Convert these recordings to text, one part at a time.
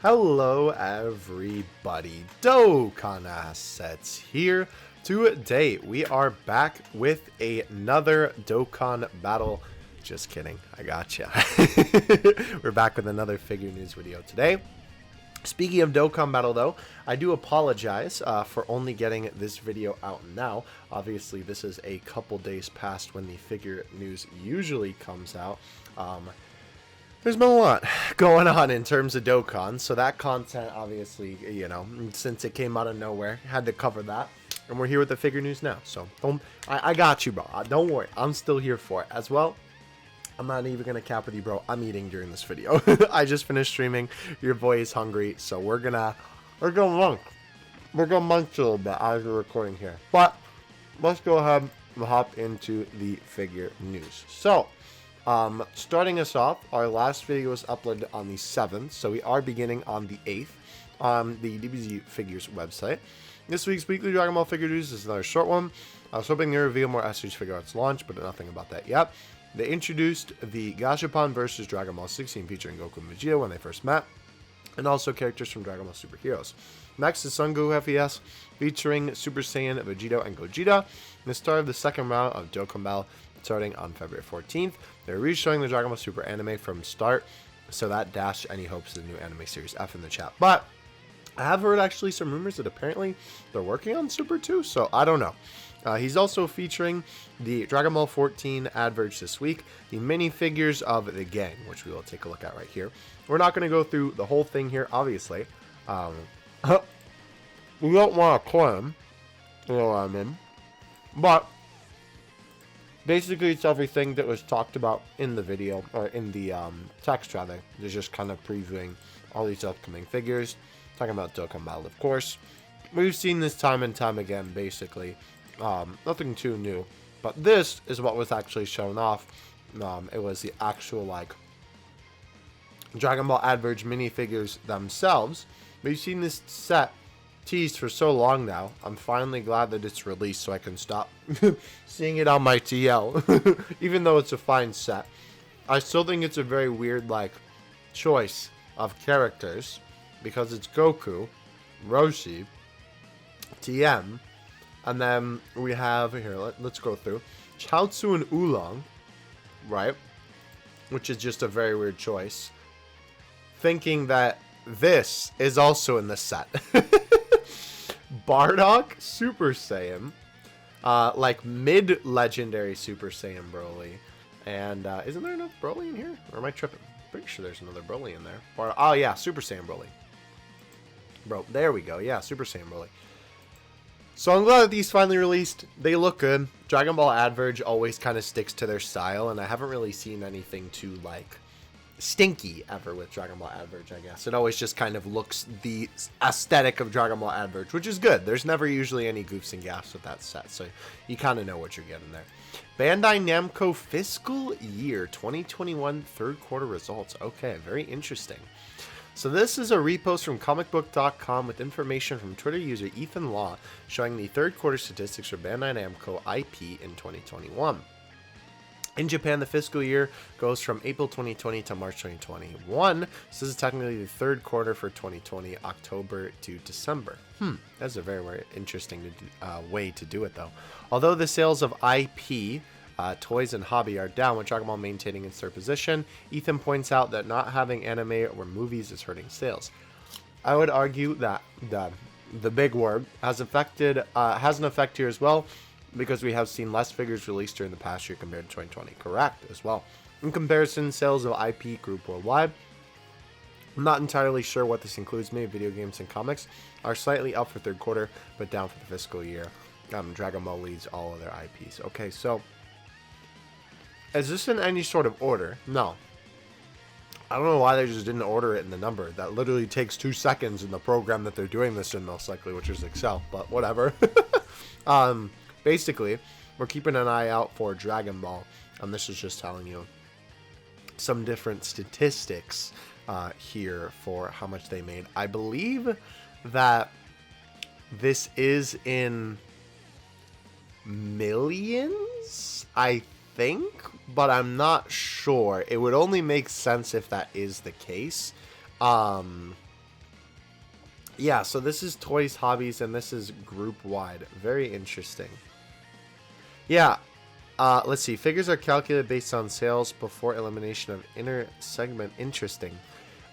Hello everybody, Dokkan Assets here. Today we are back with another Dokkan battle. Just kidding, I gotcha. We're back with another figure news video today. Speaking of Dokkan battle though, I do apologize for only getting this video out now. Obviously this is a couple days past when the figure news usually comes out. There's been a lot going on in terms of Dokkan, so that content, obviously, you know, since it came out of nowhere, had to cover that. And we're here with the figure news now, so I got you, bro. Don't worry, I'm still here for it. As well, I'm not even going to cap with you, bro. I'm eating during this video. I just finished streaming. Your boy is hungry, so we're gonna munch. We're gonna munch a little bit as we're recording here. But let's go ahead and hop into the figure news. So, starting us off, our last video was uploaded on the 7th, so we are beginning on the 8th on the DBZ Figures website. This week's weekly Dragon Ball figure news is another short one. I was hoping to reveal more SDCC FIGUARTS launch, but nothing about that yet. They introduced the Gashapon vs. Dragon Ball 16 featuring Goku and Vegito when they first met, and also characters from Dragon Ball Super Heroes. Next is Son Goku FES featuring Super Saiyan, Vegito, and Gogeta, and the start of the second round of Dokkan Battle starting on February 14th. They're re-showing the Dragon Ball Super anime from start, so that dashed any hopes of the new anime series F in the chat. But I have heard actually some rumors that apparently they're working on Super 2, so I don't know. He's also featuring the Dragon Ball 14 adverts this week, the minifigures of the gang, which we will take a look at right here. We're not going to go through the whole thing here, obviously. We don't want to claim, you know what I mean, but basically, it's everything that was talked about in the video, or in the text rather. They're just kind of previewing all these upcoming figures, talking about Dokkan Battle, of course. We've seen this time and time again, basically. Nothing too new, but this is what was actually shown off. It was the actual, like, Dragon Ball Adverts minifigures themselves. We've seen this set teased for so long now. I'm finally glad that it's released so I can stop seeing it on my TL. Even though it's a fine set, I still think it's a very weird, like, choice of characters, because it's Goku, Roshi, TM, and then we have here, let's go through Chaozu and Oolong, right, which is just a very weird choice, thinking that this is also in the set. Bardock, Super Saiyan, like mid-legendary Super Saiyan Broly, and isn't there enough Broly in here? Or am I tripping? Pretty sure there's another Broly in there. Oh yeah, Super Saiyan Broly. Bro, there we go. Yeah, Super Saiyan Broly. So I'm glad that these finally released. They look good. Dragon Ball Adverge always kind of sticks to their style, and I haven't really seen anything too, like, stinky ever with Dragon Ball Adverge, I guess. It always just kind of looks the aesthetic of Dragon Ball Adverge, which is good. There's never usually any goofs and gaffs with that set, so you kind of know what you're getting there. Bandai Namco Fiscal Year 2021 third quarter results. Okay, very interesting. So this is a repost from comicbook.com with information from Twitter user Ethan Law showing the third quarter statistics for Bandai Namco IP in 2021. In Japan, the fiscal year goes from April 2020 to March 2021. So this is technically the third quarter for 2020, October to December. That's a very, very interesting way to do it, though. Although the sales of IP, toys, and hobby are down, with Dragon Ball maintaining its third position, Ethan points out that not having anime or movies is hurting sales. I would argue that the big word has an effect here as well, because we have seen less figures released during the past year compared to 2020. Correct, as well. In comparison, sales of IP group worldwide, I'm not entirely sure what this includes. Maybe video games and comics are slightly up for third quarter, but down for the fiscal year. Dragon Ball leads all other IPs. Okay, so is this in any sort of order? No. I don't know why they just didn't order it in the number. That literally takes 2 seconds in the program that they're doing this in, most likely, which is Excel, but whatever. Basically, we're keeping an eye out for Dragon Ball, and this is just telling you some different statistics here for how much they made. I believe that this is in millions, I think, but I'm not sure. It would only make sense if that is the case. Yeah, so this is Toys Hobbies, and this is group wide. Very interesting. Yeah, let's see. Figures are calculated based on sales before elimination of inner segment. Interesting.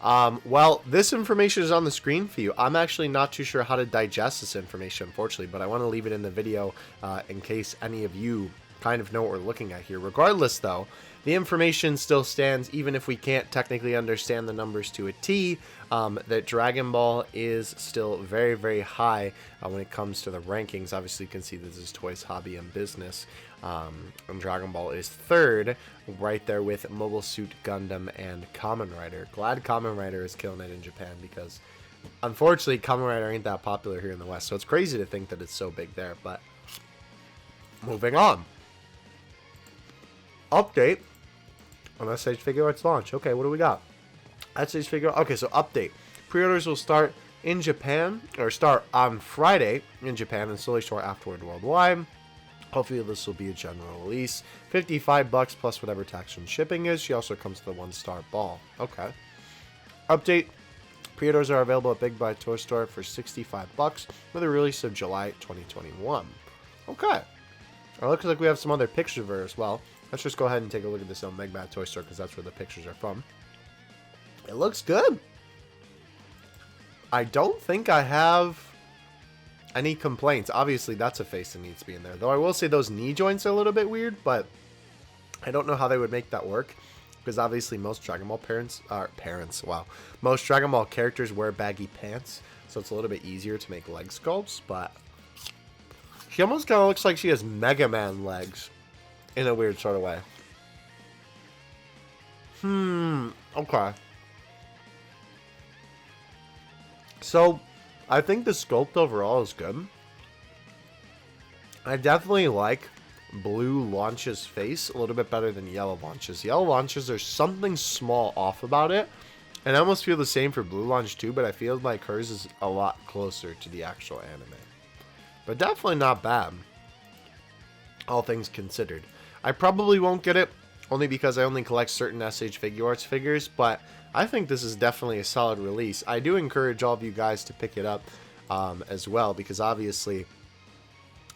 Well, this information is on the screen for you. I'm actually not too sure how to digest this information, unfortunately, but I want to leave it in the video in case any of you kind of know what we're looking at here. Regardless, though, the information still stands, even if we can't technically understand the numbers to a T, that Dragon Ball is still very, very high when it comes to the rankings. Obviously, you can see this is Toys, Hobby, and Business. And Dragon Ball is third, right there with Mobile Suit Gundam and Kamen Rider. Glad Kamen Rider is killing it in Japan, because unfortunately Kamen Rider ain't that popular here in the West, so it's crazy to think that it's so big there. But moving on. Update on SH Figuarts launch. Okay, what do we got? SH Figuarts. Okay, so update. Pre-orders will start in Japan, or start on Friday in Japan, and slowly start afterward worldwide. Hopefully this will be a general release. $55 plus whatever tax and shipping is. She also comes with a 1-star ball. Okay. Update. Pre-orders are available at Big Buy Toy Store for $65 with a release of July 2021. Okay. It looks like we have some other pictures of her as well. Let's just go ahead and take a look at this on Big Buy Toy Store, because that's where the pictures are from. It looks good. I don't think I have any complaints. Obviously, that's a face that needs to be in there. Though I will say those knee joints are a little bit weird, but I don't know how they would make that work. Because obviously most Dragon Ball most Dragon Ball characters wear baggy pants. So it's a little bit easier to make leg sculpts. But she almost kind of looks like she has Mega Man legs. In a weird sort of way. Okay. So, I think the sculpt overall is good. I definitely like blue Launch's face a little bit better than yellow Launch's. Yellow Launch's, there's something small off about it. And I almost feel the same for blue Launch too, but I feel like hers is a lot closer to the actual anime. But definitely not bad. All things considered. I probably won't get it, only because I only collect certain SH Figuarts figures, but I think this is definitely a solid release. I do encourage all of you guys to pick it up as well, because obviously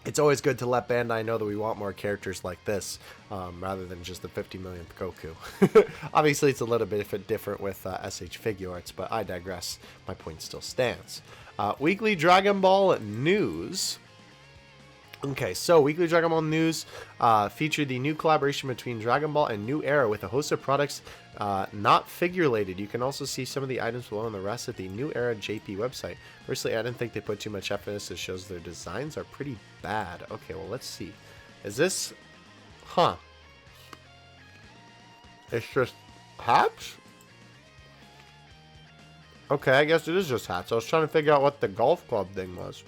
it's always good to let Bandai know that we want more characters like this, rather than just the 50 millionth Goku. Obviously it's a little bit different with SH Figuarts, but I digress. My point still stands. Weekly Dragon Ball news. Okay, so Weekly Dragon Ball News featured the new collaboration between Dragon Ball and New Era with a host of products not figure-related. You can also see some of the items below and the rest at the New Era JP website. Personally, I didn't think they put too much effort in this. It shows their designs are pretty bad. Okay, well, let's see. Is this... Huh. It's just hats? Okay, I guess it is just hats. I was trying to figure out what the golf club thing was.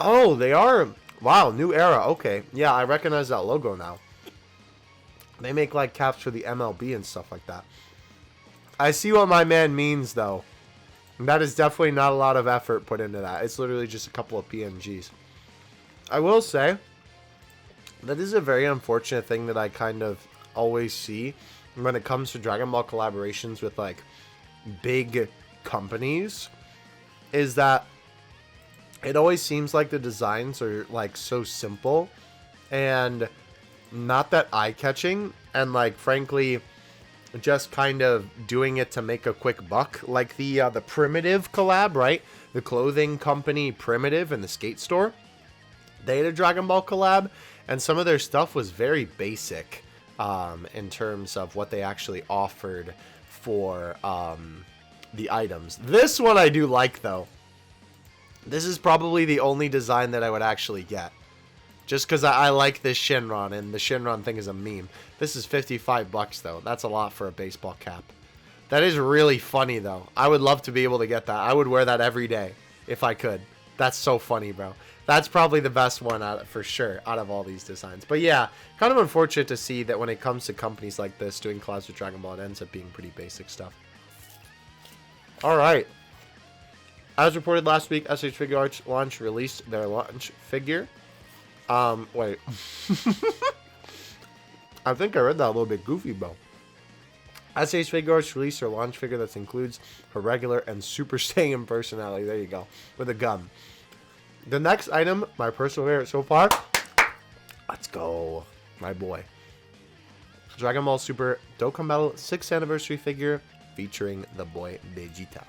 Oh, they are. Wow, New Era. Okay. Yeah, I recognize that logo now. They make like caps for the MLB and stuff like that. I see what my man means, though. That is definitely not a lot of effort put into that. It's literally just a couple of PNGs. I will say, that is a very unfortunate thing that I kind of always see when it comes to Dragon Ball collaborations with like big companies, is that it always seems like the designs are like so simple and not that eye-catching, and like frankly just kind of doing it to make a quick buck, like the Primitive collab, right? The clothing company Primitive and the skate store, they had a Dragon Ball collab, and some of their stuff was very basic in terms of what they actually offered for the items. This one I do like, though. This is probably the only design that I would actually get. Just because I like this Shinron, and the Shinron thing is a meme. This is $55 though. That's a lot for a baseball cap. That is really funny though. I would love to be able to get that. I would wear that every day if I could. That's so funny, bro. That's probably the best one for sure out of all these designs. But yeah, kind of unfortunate to see that when it comes to companies like this doing collabs with Dragon Ball, it ends up being pretty basic stuff. Alright. As reported last week, SH Figuarts launch released their launch figure. Wait. I think I read that a little bit goofy, bro. SH Figuarts released her launch figure that includes her regular and Super Saiyan personality. There you go. With a gun. The next item, my personal favorite so far. Let's go. My boy. Dragon Ball Super Dokkan Battle 6th Anniversary figure featuring the boy Vegeta.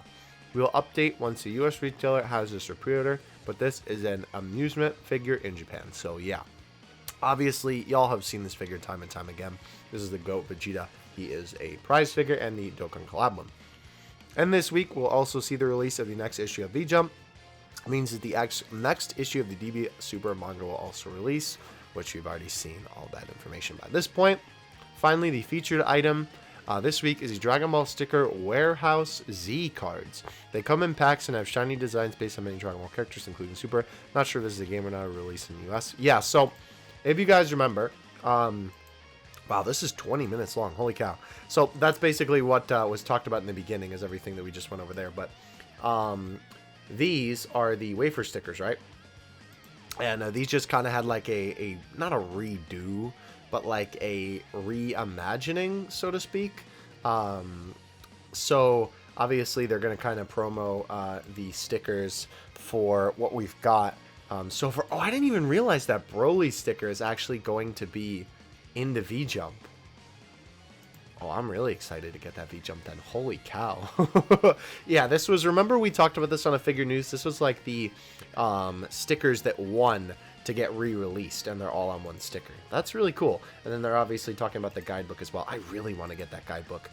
We will update once the US retailer has this for pre-order, but this is an amusement figure in Japan. So yeah. Obviously, y'all have seen this figure time and time again. This is the GOAT Vegeta. He is a prize figure and the Dokkan collab one. And this week, we'll also see the release of the next issue of V-Jump. It means that the next issue of the DB Super manga will also release, which we've already seen all that information by this point. Finally, the featured item this week is the Dragon Ball Sticker Warehouse Z cards. They come in packs and have shiny designs based on many Dragon Ball characters, including Super. Not sure if this is a game or not, released in the US. Yeah, so if you guys remember, wow, this is 20 minutes long. Holy cow. So that's basically what was talked about in the beginning, is everything that we just went over there. But these are the Wafer stickers, right? And these just kind of had like a not a redo, but like a reimagining, so to speak. So obviously they're going to kind of promo the stickers for what we've got. So for, oh, I didn't even realize that Broly sticker is actually going to be in the V-Jump. Oh, I'm really excited to get that V-Jump then. Holy cow. Yeah, this was, remember we talked about this on a Figure News? This was like the stickers that won to get re-released, and they're all on one sticker. That's really cool. And then they're obviously talking about the guidebook as well. I really want to get that guidebook.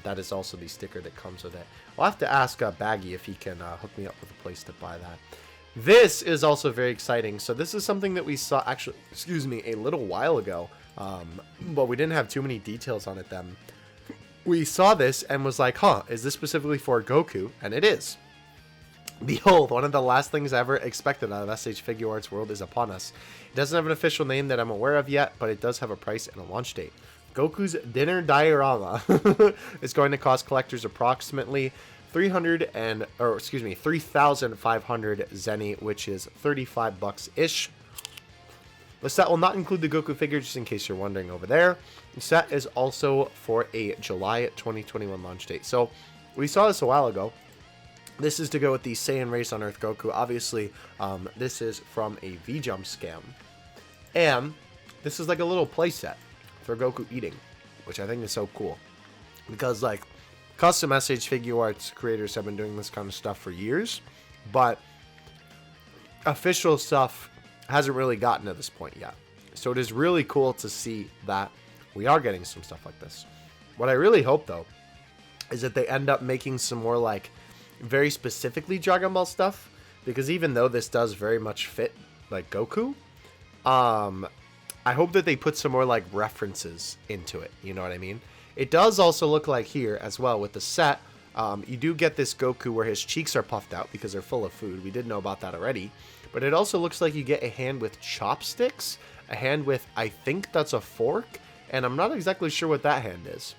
That is also the sticker that comes with it. I'll have to ask Baggy if he can hook me up with a place to buy that. This is also very exciting. So this is something that we saw, actually, excuse me, a little while ago. But we didn't have too many details on it then. We saw this and was like, huh, is this specifically for Goku? And it is. Behold, one of the last things I ever expected out of SH Figuarts world is upon us. It doesn't have an official name that I'm aware of yet, but it does have a price and a launch date. Goku's Dinner Diorama is going to cost collectors approximately 3,500 Zenny, which is $35-ish. The set will not include the Goku figure, just in case you're wondering over there. The set is also for a July 2021 launch date. So we saw this a while ago. This is to go with the Saiyan Race on Earth Goku. Obviously, this is from a V-Jump scam. And this is like a little playset for Goku eating, which I think is so cool. Because, like, custom SH Figuarts creators have been doing this kind of stuff for years. But official stuff hasn't really gotten to this point yet. So it is really cool to see that we are getting some stuff like this. What I really hope, though, is that they end up making some more, like, very specifically Dragon Ball stuff, because even though this does very much fit like Goku, I hope that they put some more like references into it, you know what I mean? It does also look like here as well with the set, you do get this Goku where his cheeks are puffed out because they're full of food. We did know about that already, but it also looks like you get a hand with chopsticks, a hand with, I think that's a fork, and I'm not exactly sure what that hand is.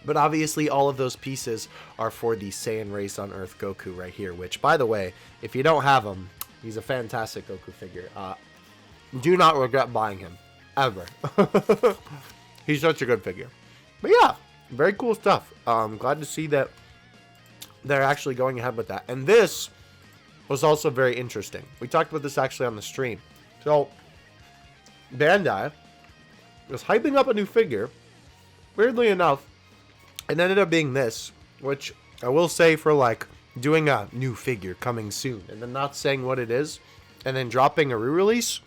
But obviously, all of those pieces are for the Saiyan Race on Earth Goku right here, which, by the way, if you don't have him, he's a fantastic Goku figure. Do not regret buying him. Ever. He's such a good figure. But yeah, very cool stuff. Glad to see that they're actually going ahead with that. And this was also very interesting. We talked about this actually on the stream. So, Bandai was hyping up a new figure. Weirdly enough, it ended up being this, which I will say for like doing a new figure coming soon and then not saying what it is and then dropping a re-release.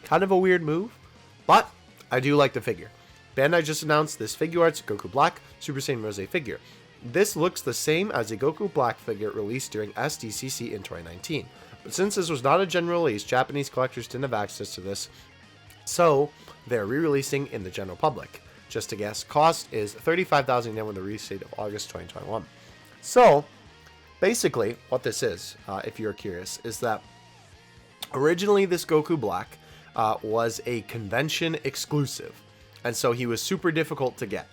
Kind of a weird move, but I do like the figure. Bandai just announced this FIGUARTS Goku Black Super Saiyan Rose figure. This looks the same as a Goku Black figure released during SDCC in 2019. But since this was not a general release, Japanese collectors didn't have access to this, so they're re-releasing in the general public. Just to guess, cost is 35,000 yen with the release date of August 2021. So, basically, what this is, if you're curious, is that originally this Goku Black was a convention exclusive, and so he was super difficult to get.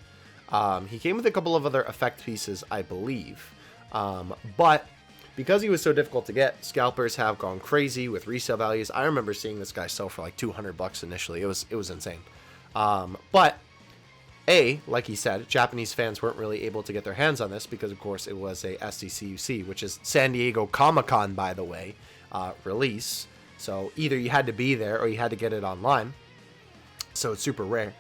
He came with a couple of other effect pieces, I believe, but because he was so difficult to get, scalpers have gone crazy with resale values. I remember seeing this guy sell for like $200 initially. It was insane. But Like he said, Japanese fans weren't really able to get their hands on this because, of course, it was a SDCC, which is San Diego Comic-Con, by the way, release. So either you had to be there or you had to get it online. So it's super rare.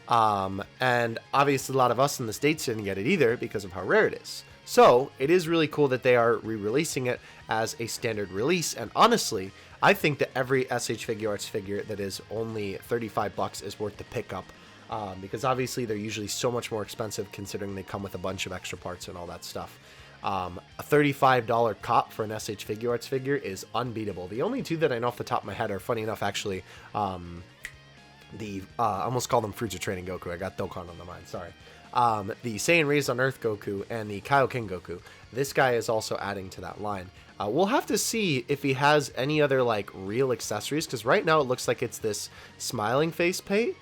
And obviously a lot of us in the States didn't get it either because of how rare it is. So it is really cool that they are re-releasing it as a standard release. And honestly, I think that every SH Figuarts figure that is only $35 is worth the pickup. Because obviously they're usually so much more expensive considering they come with a bunch of extra parts and all that stuff. A $35 cop for an SH Figuarts figure is unbeatable. The only two that I know off the top of my head are, funny enough, actually, I almost called them Fruits of Training Goku. I got Dokkan on the mind, sorry. The Saiyan Raised on Earth Goku and the Kaioken Goku. This guy is also adding to that line. We'll have to see if he has any other, like, real accessories, because right now it looks like it's this smiling facepaint,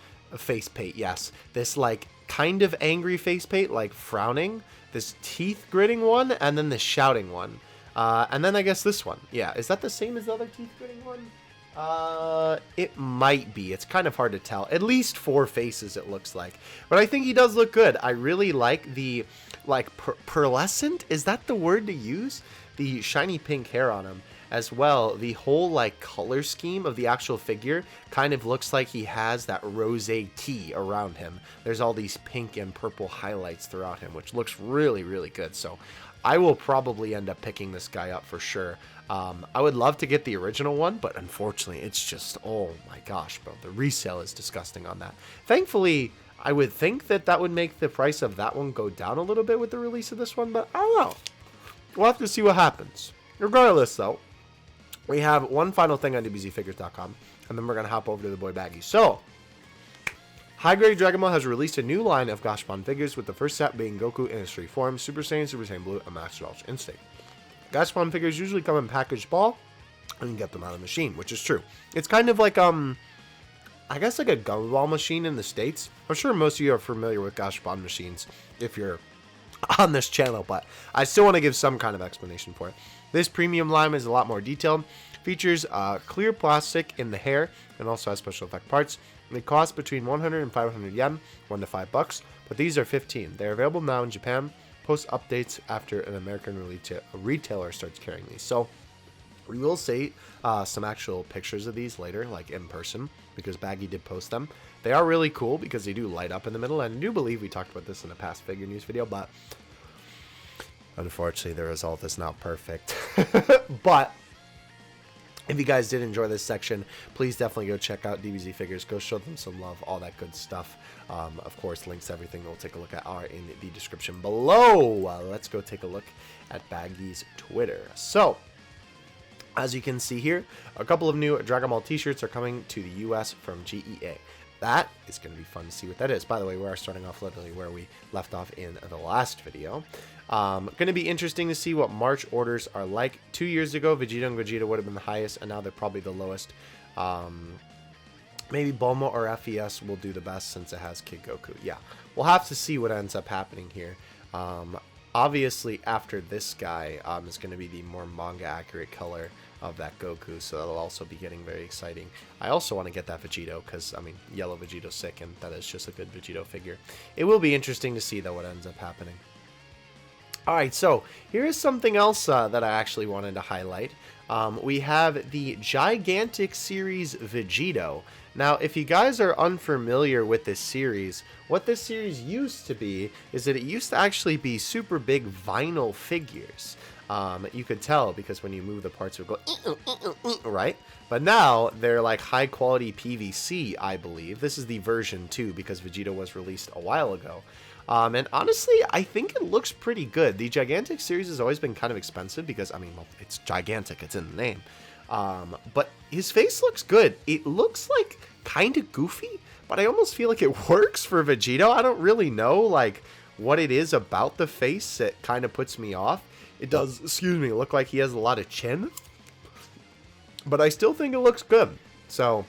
yes. This, like, kind of angry facepaint, like frowning, this teeth gritting one, and then the shouting one. And then I guess this one. Yeah, is that the same as the other teeth gritting one? It might be. It's kind of hard to tell. At least 4 faces, it looks like. But I think he does look good. I really like the, like, pearlescent? Is that the word to use? The shiny pink hair on him. As well, the whole, like, color scheme of the actual figure kind of looks like he has that rosé tea around him. There's all these pink and purple highlights throughout him, which looks really, really good. So I will probably end up picking this guy up for sure. I would love to get the original one, but unfortunately, it's just, oh my gosh, bro. The resale is disgusting on that. Thankfully, I would think that that would make the price of that one go down a little bit with the release of this one, but I don't know. We'll have to see what happens. Regardless, though, we have one final thing on DBZFigures.com, and then we're going to hop over to the boy Baggy. So, High Grade Dragon Ball has released a new line of Gashapon figures, with the first set being Goku in his 3 forms, Super Saiyan Blue, and Master Ultra Instinct. Gashapon figures usually come in packaged ball, and you can get them out of the machine, which is true. It's kind of like, I guess like a gumball machine in the States. I'm sure most of you are familiar with Gashapon machines if you're on this channel, but I still want to give some kind of explanation for it. This premium line is a lot more detailed, features clear plastic in the hair, and also has special effect parts. They cost between 100 and 500 yen, $1 to $5, but these are 15. They're available now in Japan. Post updates after an American retailer starts carrying these. So we will see some actual pictures of these later, like in person, because Baggy did post them. They are really cool because they do light up in the middle, and I do believe we talked about this in a past figure news video, but unfortunately the result is not perfect. But if you guys did enjoy this section, please definitely go check out DBZ Figures. Go show them some love, all that good stuff. Of course, links to everything we'll take a look at are in the description below. Let's go take a look at Baggy's Twitter. So, as you can see here, a couple of new Dragon Ball t-shirts are coming to the US from GEA. That is going to be fun to see what that is. By the way, we are starting off literally where we left off in the last video. Going to be interesting to see what March orders are like. 2 years ago, Vegeta and Vegeta would have been the highest, and now they're probably the lowest. Maybe Bulma or FES will do the best since it has Kid Goku. Yeah, we'll have to see what ends up happening here. Obviously, after this guy is going to be the more manga-accurate color of that Goku, so that'll also be getting very exciting. I also want to get that Vegito, because, I mean, yellow Vegito's sick, and that is just a good Vegito figure. It will be interesting to see, though, what ends up happening. Alright, so here is something else that I actually wanted to highlight. We have the Gigantic Series Vegito. Now, if you guys are unfamiliar with this series, what this series used to be is that it used to actually be super big vinyl figures. You could tell because when you move the parts, it would go, right? But now they're like high quality PVC, I believe. This is the version 2 because Vegeta was released a while ago. And honestly, I think it looks pretty good. The Gigantic series has always been kind of expensive because, I mean, well, it's gigantic, it's in the name. But his face looks good. It looks like kind of goofy, but I almost feel like it works for Vegito. I don't really know, like, what it is about the face that kind of puts me off. It does, excuse me, look like he has a lot of chin, but I still think it looks good. So,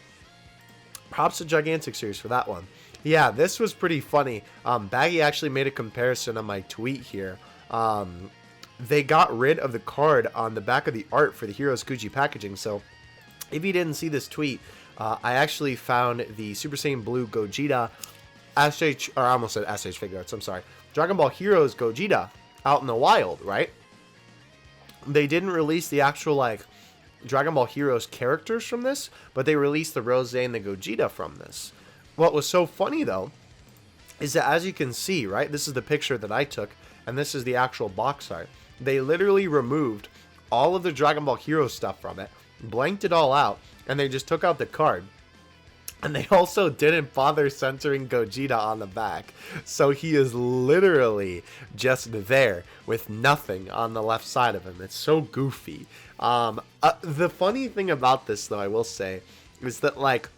props to Gigantic series for that one. Yeah, this was pretty funny. Baggy actually made a comparison on my tweet here. They got rid of the card on the back of the art for the Heroes Kuji packaging. So, if you didn't see this tweet, I actually found the Super Saiyan Blue Gogeta SH, or I almost said SH Figuarts, I'm sorry. Dragon Ball Heroes Gogeta out in the wild, right? They didn't release the actual, like, Dragon Ball Heroes characters from this, but they released the Rose and the Gogeta from this. What was so funny, though, is that as you can see, right, this is the picture that I took, and this is the actual box art. They literally removed all of the Dragon Ball Heroes stuff from it, blanked it all out, and they just took out the card. And they also didn't bother centering Gogeta on the back. So he is literally just there with nothing on the left side of him. It's so goofy. The funny thing about this, though, I will say, is that, like,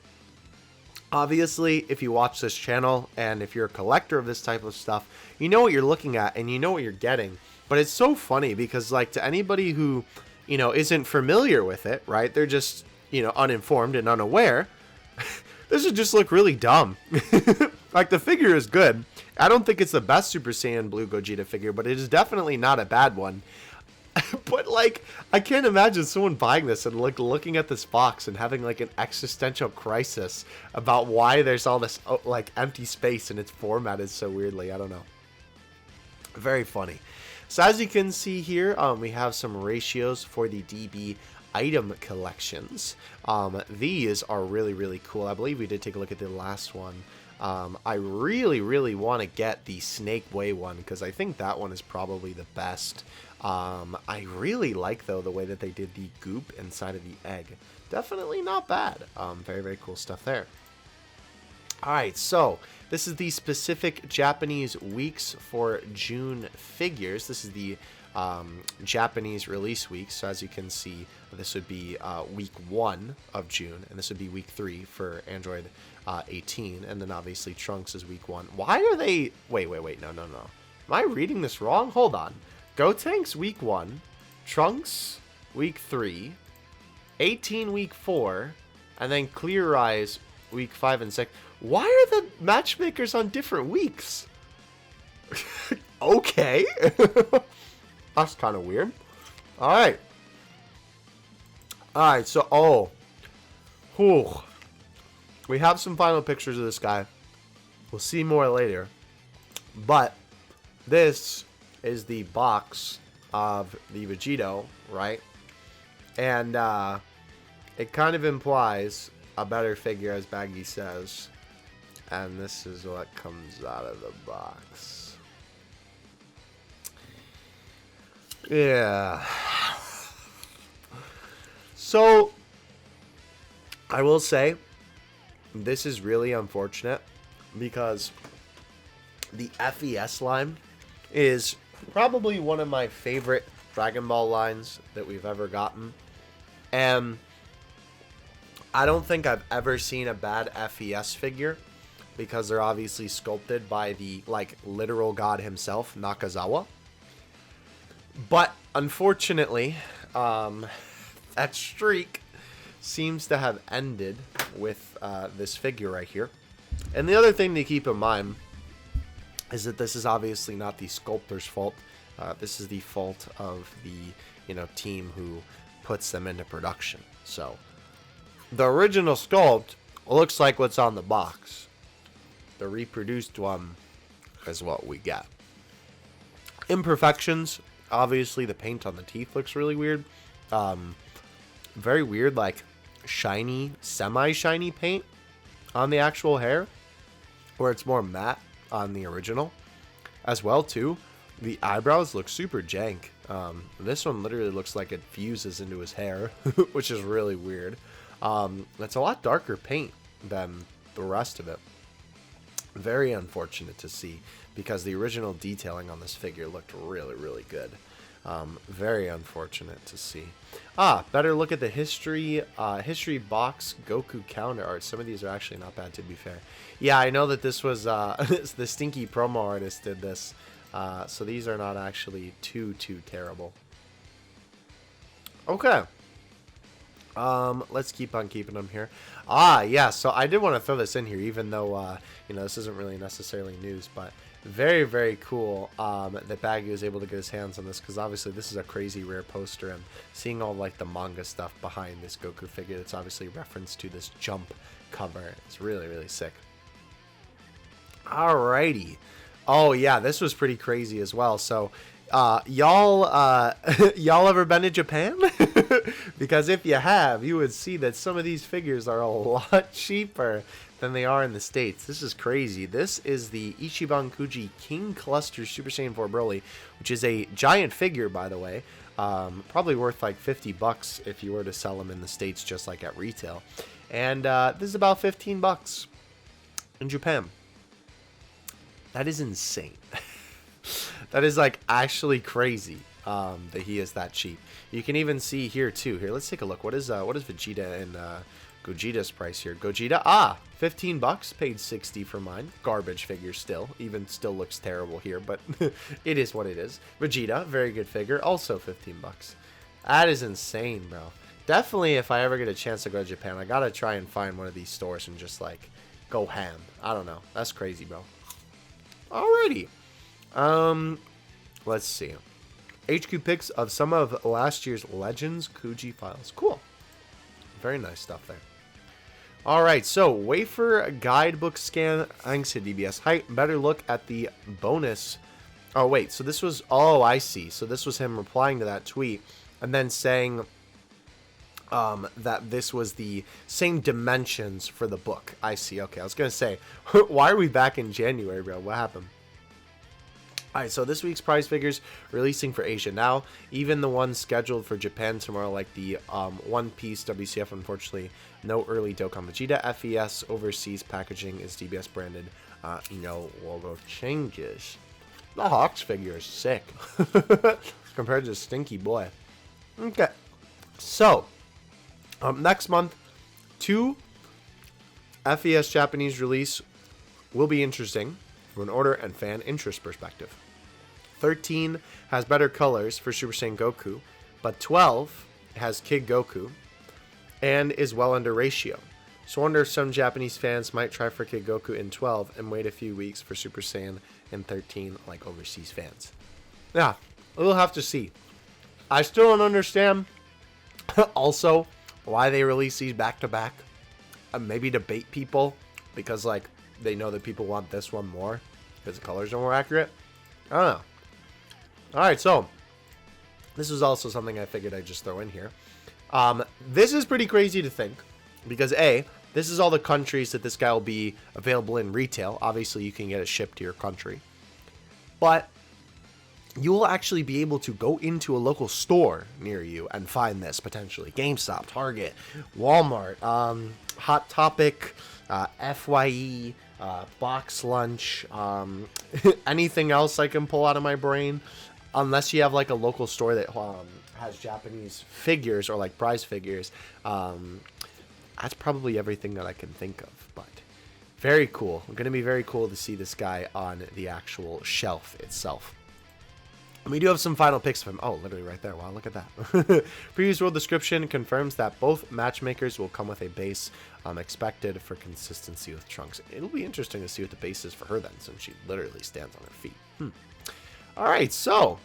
obviously, if you watch this channel and if you're a collector of this type of stuff, you know what you're looking at and you know what you're getting. But it's so funny because, like, to anybody who, you know, isn't familiar with it, right? They're just, you know, uninformed and unaware. This would just look really dumb. Like, the figure is good. I don't think it's the best Super Saiyan Blue Gogeta figure, but it is definitely not a bad one. But, like, I can't imagine someone buying this and looking at this box and having, like, an existential crisis about why there's all this, like, empty space and it's formatted so weirdly. I don't know. Very funny. So, as you can see here, we have some ratios for the DB item collections. These are really, really cool. I believe we did take a look at the last one. I really, really want to get the Snake Way one because I think that one is probably the best. I really like, though, the way that they did the goop inside of the egg. Definitely not bad. Very, very cool stuff there. Alright, so this is the specific Japanese weeks for June figures. This is the Japanese release week. So as you can see, this would be week 1 of June, and this would be week 3 for Android 18, and then obviously Trunks is week 1. Why are they... Wait, no. Am I reading this wrong? Hold on. Gotenks week 1, Trunks week 3, 18 week 4, and then Clear Eyes week 5 and 6. Why are the matchmakers on different weeks? Okay. That's kind of weird. Alright. Alright, so, we have some final pictures of this guy. We'll see more later. But, this is the box of the Vegito, right? And, it kind of implies a better figure, as Baggy says. And this is what comes out of the box. Yeah. So, I will say, this is really unfortunate because the FES line is probably one of my favorite Dragon Ball lines that we've ever gotten. And I don't think I've ever seen a bad FES figure because they're obviously sculpted by the, like, literal god himself, Nakazawa. But, unfortunately, that streak seems to have ended with this figure right here. And the other thing to keep in mind is that this is obviously not the sculptor's fault. This is the fault of the, you know, team who puts them into production. So, the original sculpt looks like what's on the box. The reproduced one is what we get. Imperfections. Obviously, the paint on the teeth looks really weird. Very weird, like, shiny, semi-shiny paint on the actual hair, where it's more matte on the original. As well, too, the eyebrows look super jank. This one literally looks like it fuses into his hair, which is really weird. It's a lot darker paint than the rest of it. Very unfortunate to see, because the original detailing on this figure looked really, really good. Very unfortunate to see. Better look at the history box Goku Calendar Art. Some of these are actually not bad, to be fair. Yeah, I know that this was the stinky promo artist did this, so these are not actually too terrible. Okay. Let's keep on keeping them here. Yeah, so I did want to throw this in here, even though, you know, this isn't really necessarily news, but very, very cool that Baggy was able to get his hands on this, because obviously this is a crazy rare poster, and seeing all, like, the manga stuff behind this Goku figure that's obviously referenced to this Jump cover. It's really, really sick. Alrighty. Oh yeah, this was pretty crazy as well. So, y'all, y'all ever been to Japan? Because if you have, you would see that some of these figures are a lot cheaper than they are in the States. This is crazy. This is the Ichiban Kuji King Cluster Super Saiyan 4 Broly, which is a giant figure, by the way. Probably worth like $50 if you were to sell them in the States, just like at retail. And this is about $15 in Japan. That is insane. That is like actually crazy that he is that cheap. You can even see here too. Here, let's take a look. What is Vegeta and Gogeta's price here? Gogeta, $15. Paid $60 for mine. Garbage figure still. Even still looks terrible here, but it is what it is. Vegeta, very good figure. Also $15. That is insane, bro. Definitely, if I ever get a chance to go to Japan, I gotta try and find one of these stores and just like go ham. I don't know. That's crazy, bro. Alrighty. Let's see. HQ pics of some of last year's Legends Kuji files. Cool. Very nice stuff there. Alright, so Wafer guidebook scan. Thanks to DBS Height. Better look at the bonus. Oh, wait. So this was... Oh, I see. So this was him replying to that tweet and then saying that this was the same dimensions for the book. I see. Okay, I was going to say, why are we back in January, bro? What happened? Alright, so this week's prize figures releasing for Asia now. Even the ones scheduled for Japan tomorrow, like the One Piece WCF, unfortunately, no early Dokkan Vegeta. FES overseas packaging is DBS branded. No logo changes. The Hawks figure is sick compared to Stinky Boy. Okay, so next month, 2 FES Japanese release will be interesting from an order and fan interest perspective. 13 has better colors for Super Saiyan Goku, but 12 has Kid Goku and is well under ratio. So I wonder if some Japanese fans might try for Kid Goku in 12 and wait a few weeks for Super Saiyan in 13 like overseas fans. Yeah, we'll have to see. I still don't understand also why they release these back to back. Maybe to bait people because like they know that people want this one more because the colors are more accurate. I don't know. Alright, so this is also something I figured I'd just throw in here. This is pretty crazy to think because A, this is all the countries that this guy will be available in retail. Obviously, you can get it shipped to your country. But you will actually be able to go into a local store near you and find this potentially. GameStop, Target, Walmart, Hot Topic, FYE, Box Lunch, anything else I can pull out of my brain. Unless you have like a local store that has Japanese figures or like prize figures. That's probably everything that I can think of. But very cool. Going to be very cool to see this guy on the actual shelf itself. And we do have some final pics of him. Oh, literally right there. Wow, look at that. Previous world description confirms that both matchmakers will come with a base expected for consistency with Trunks. It'll be interesting to see what the base is for her then, since she literally stands on her feet. All right, so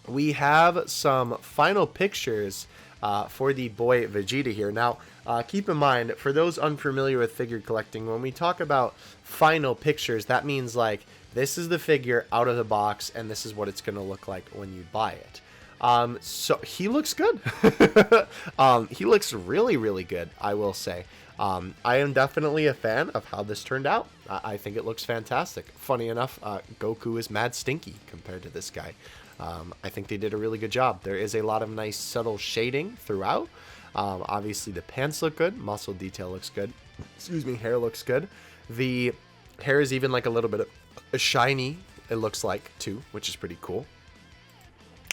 we have some final pictures for the boy Vegeta here. Now, keep in mind, for those unfamiliar with figure collecting, when we talk about final pictures, that means like this is the figure out of the box, and this is what it's going to look like when you buy it. So he looks good. He looks really, really good, I will say. I am definitely a fan of how this turned out. I think it looks fantastic. Funny enough, Goku is mad stinky compared to this guy. I think they did a really good job. There is a lot of nice subtle shading throughout. Obviously, the pants look good. Muscle detail looks good. Excuse me, hair looks good. The hair is even like a little bit of a shiny, it looks like, too, which is pretty cool.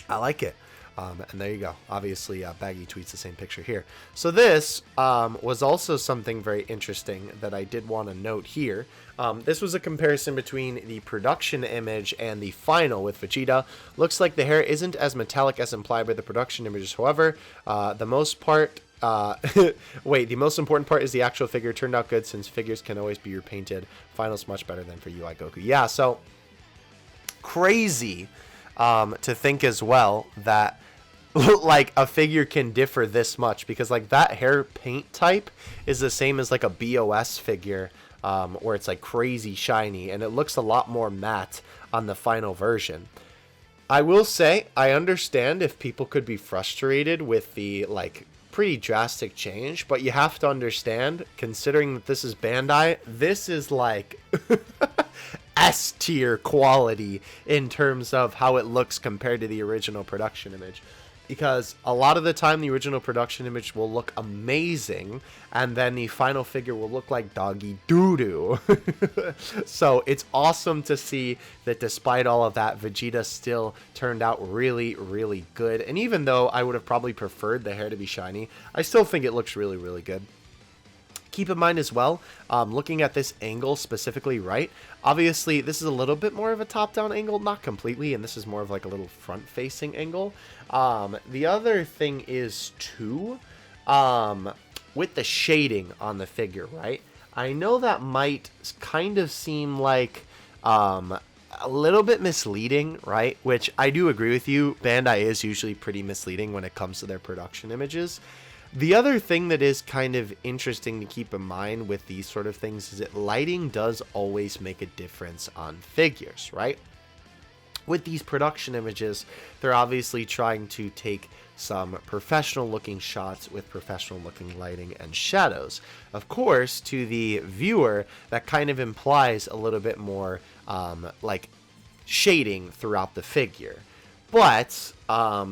I like it. And there you go. Obviously, Baggy tweets the same picture here. So this was also something very interesting that I did want to note here. This was a comparison between the production image and the final with Vegeta. Looks like the hair isn't as metallic as implied by the production images. However, the most important part is the actual figure. Turned out good since figures can always be repainted. Final's much better than for UI Goku. Yeah, so crazy to think as well that like a figure can differ this much, because like that hair paint type is the same as like a BOS figure where it's like crazy shiny, and it looks a lot more matte on the final version. I will say, I understand if people could be frustrated with the, like, pretty drastic change, but you have to understand, considering that this is Bandai, this is, like, S tier quality in terms of how it looks compared to the original production image. Because a lot of the time, the original production image will look amazing, and then the final figure will look like doggy doo-doo. So it's awesome to see that despite all of that, Vegeta still turned out really, really good. And even though I would have probably preferred the hair to be shiny, I still think it looks really, really good. Keep in mind as well, looking at this angle specifically, right? Obviously, this is a little bit more of a top-down angle, not completely, and this is more of like a little front-facing angle. The other thing is, too, with the shading on the figure, right? I know that might kind of seem like a little bit misleading, right? Which I do agree with you. Bandai is usually pretty misleading when it comes to their production images. The other thing that is kind of interesting to keep in mind with these sort of things is that lighting does always make a difference on figures, right? With these production images, they're obviously trying to take some professional looking shots with professional looking lighting and shadows. Of course, to the viewer, that kind of implies a little bit more like shading throughout the figure. But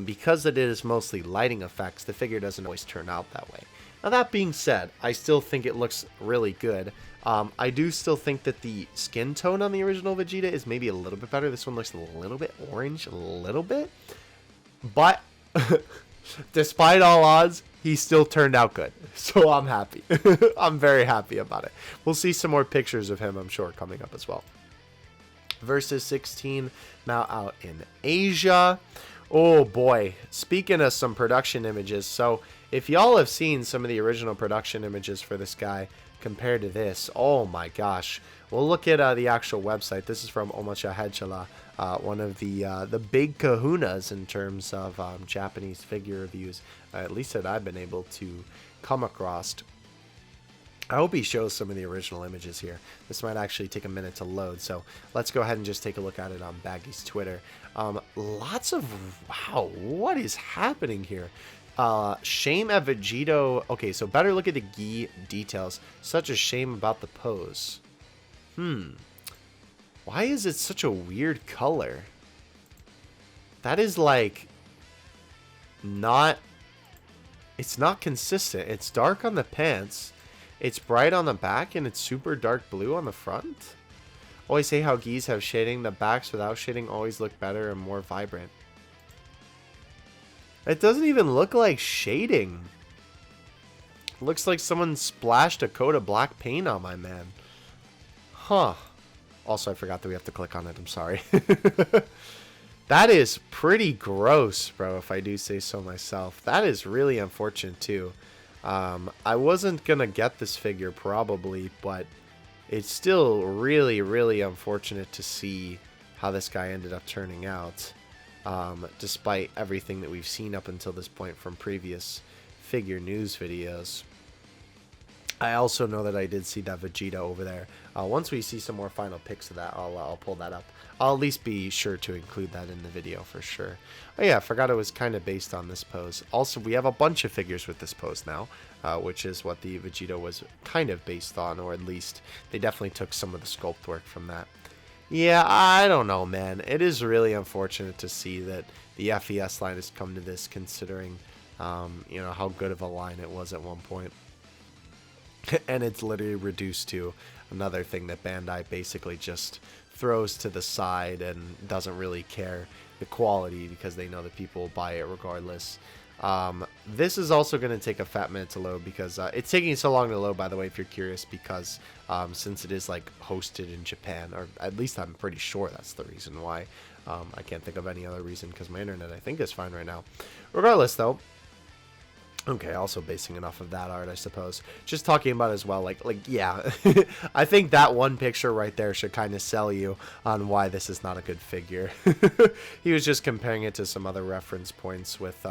because it is mostly lighting effects, the figure doesn't always turn out that way. Now, that being said, I still think it looks really good. I do still think that the skin tone on the original Vegeta is maybe a little bit better. This one looks a little bit orange, a little bit. But despite all odds, he still turned out good. So I'm happy. I'm very happy about it. We'll see some more pictures of him, I'm sure, coming up as well. Versus 16 now out in Asia. Oh boy, speaking of some production images, so if y'all have seen some of the original production images for this guy compared to this, oh my gosh. We'll look at the actual website. This is from Omocha Hechala, one of the big kahunas in terms of Japanese figure reviews, at least that I've been able to come across. I hope he shows some of the original images here. This might actually take a minute to load, so let's go ahead and just take a look at it on Baggy's Twitter. Lots of... Wow, what is happening here? Shame at Vegito... Okay, so better look at the gi details. Such a shame about the pose. Why is it such a weird color? That is, like... Not... It's not consistent. It's dark on the pants... It's bright on the back, and it's super dark blue on the front. Always say how gis have shading. The backs without shading always look better and more vibrant. It doesn't even look like shading. It looks like someone splashed a coat of black paint on my man. Huh. Also, I forgot that we have to click on it. I'm sorry. That is pretty gross, bro, if I do say so myself. That is really unfortunate, too. I wasn't gonna get this figure probably, but it's still really, really unfortunate to see how this guy ended up turning out, despite everything that we've seen up until this point from previous figure news videos. I also know that I did see that Vegeta over there. Once we see some more final pics of that, I'll pull that up. I'll at least be sure to include that in the video for sure. Oh yeah, I forgot it was kind of based on this pose. Also, we have a bunch of figures with this pose now, which is what the Vegeta was kind of based on, or at least they definitely took some of the sculpt work from that. Yeah, I don't know, man. It is really unfortunate to see that the FES line has come to this, considering, you know, how good of a line it was at one point. And it's literally reduced to another thing that Bandai basically just throws to the side and doesn't really care the quality because they know that people will buy it regardless. This is also going to take a fat minute to load because it's taking so long to load, by the way, if you're curious, because since it is like hosted in Japan, or at least I'm pretty sure that's the reason why. I can't think of any other reason because my internet I think is fine right now. Regardless though, okay, also basing it off of that art, I suppose. Just talking about as well, like yeah, I think that one picture right there should kind of sell you on why this is not a good figure. He was just comparing it to some other reference points with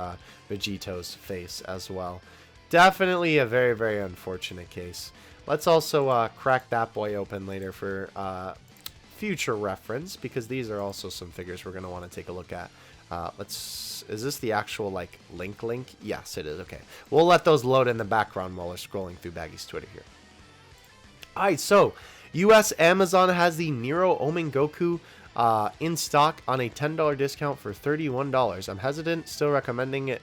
Vegito's face as well. Definitely a very, very unfortunate case. Let's also crack that boy open later for future reference, because these are also some figures we're going to want to take a look at. Is this the actual, like, link? Yes, it is. Okay. We'll let those load in the background while we're scrolling through Baggy's Twitter here. Alright, so, US Amazon has the Nero Omen Goku in stock on a $10 discount for $31. I'm hesitant, still recommending it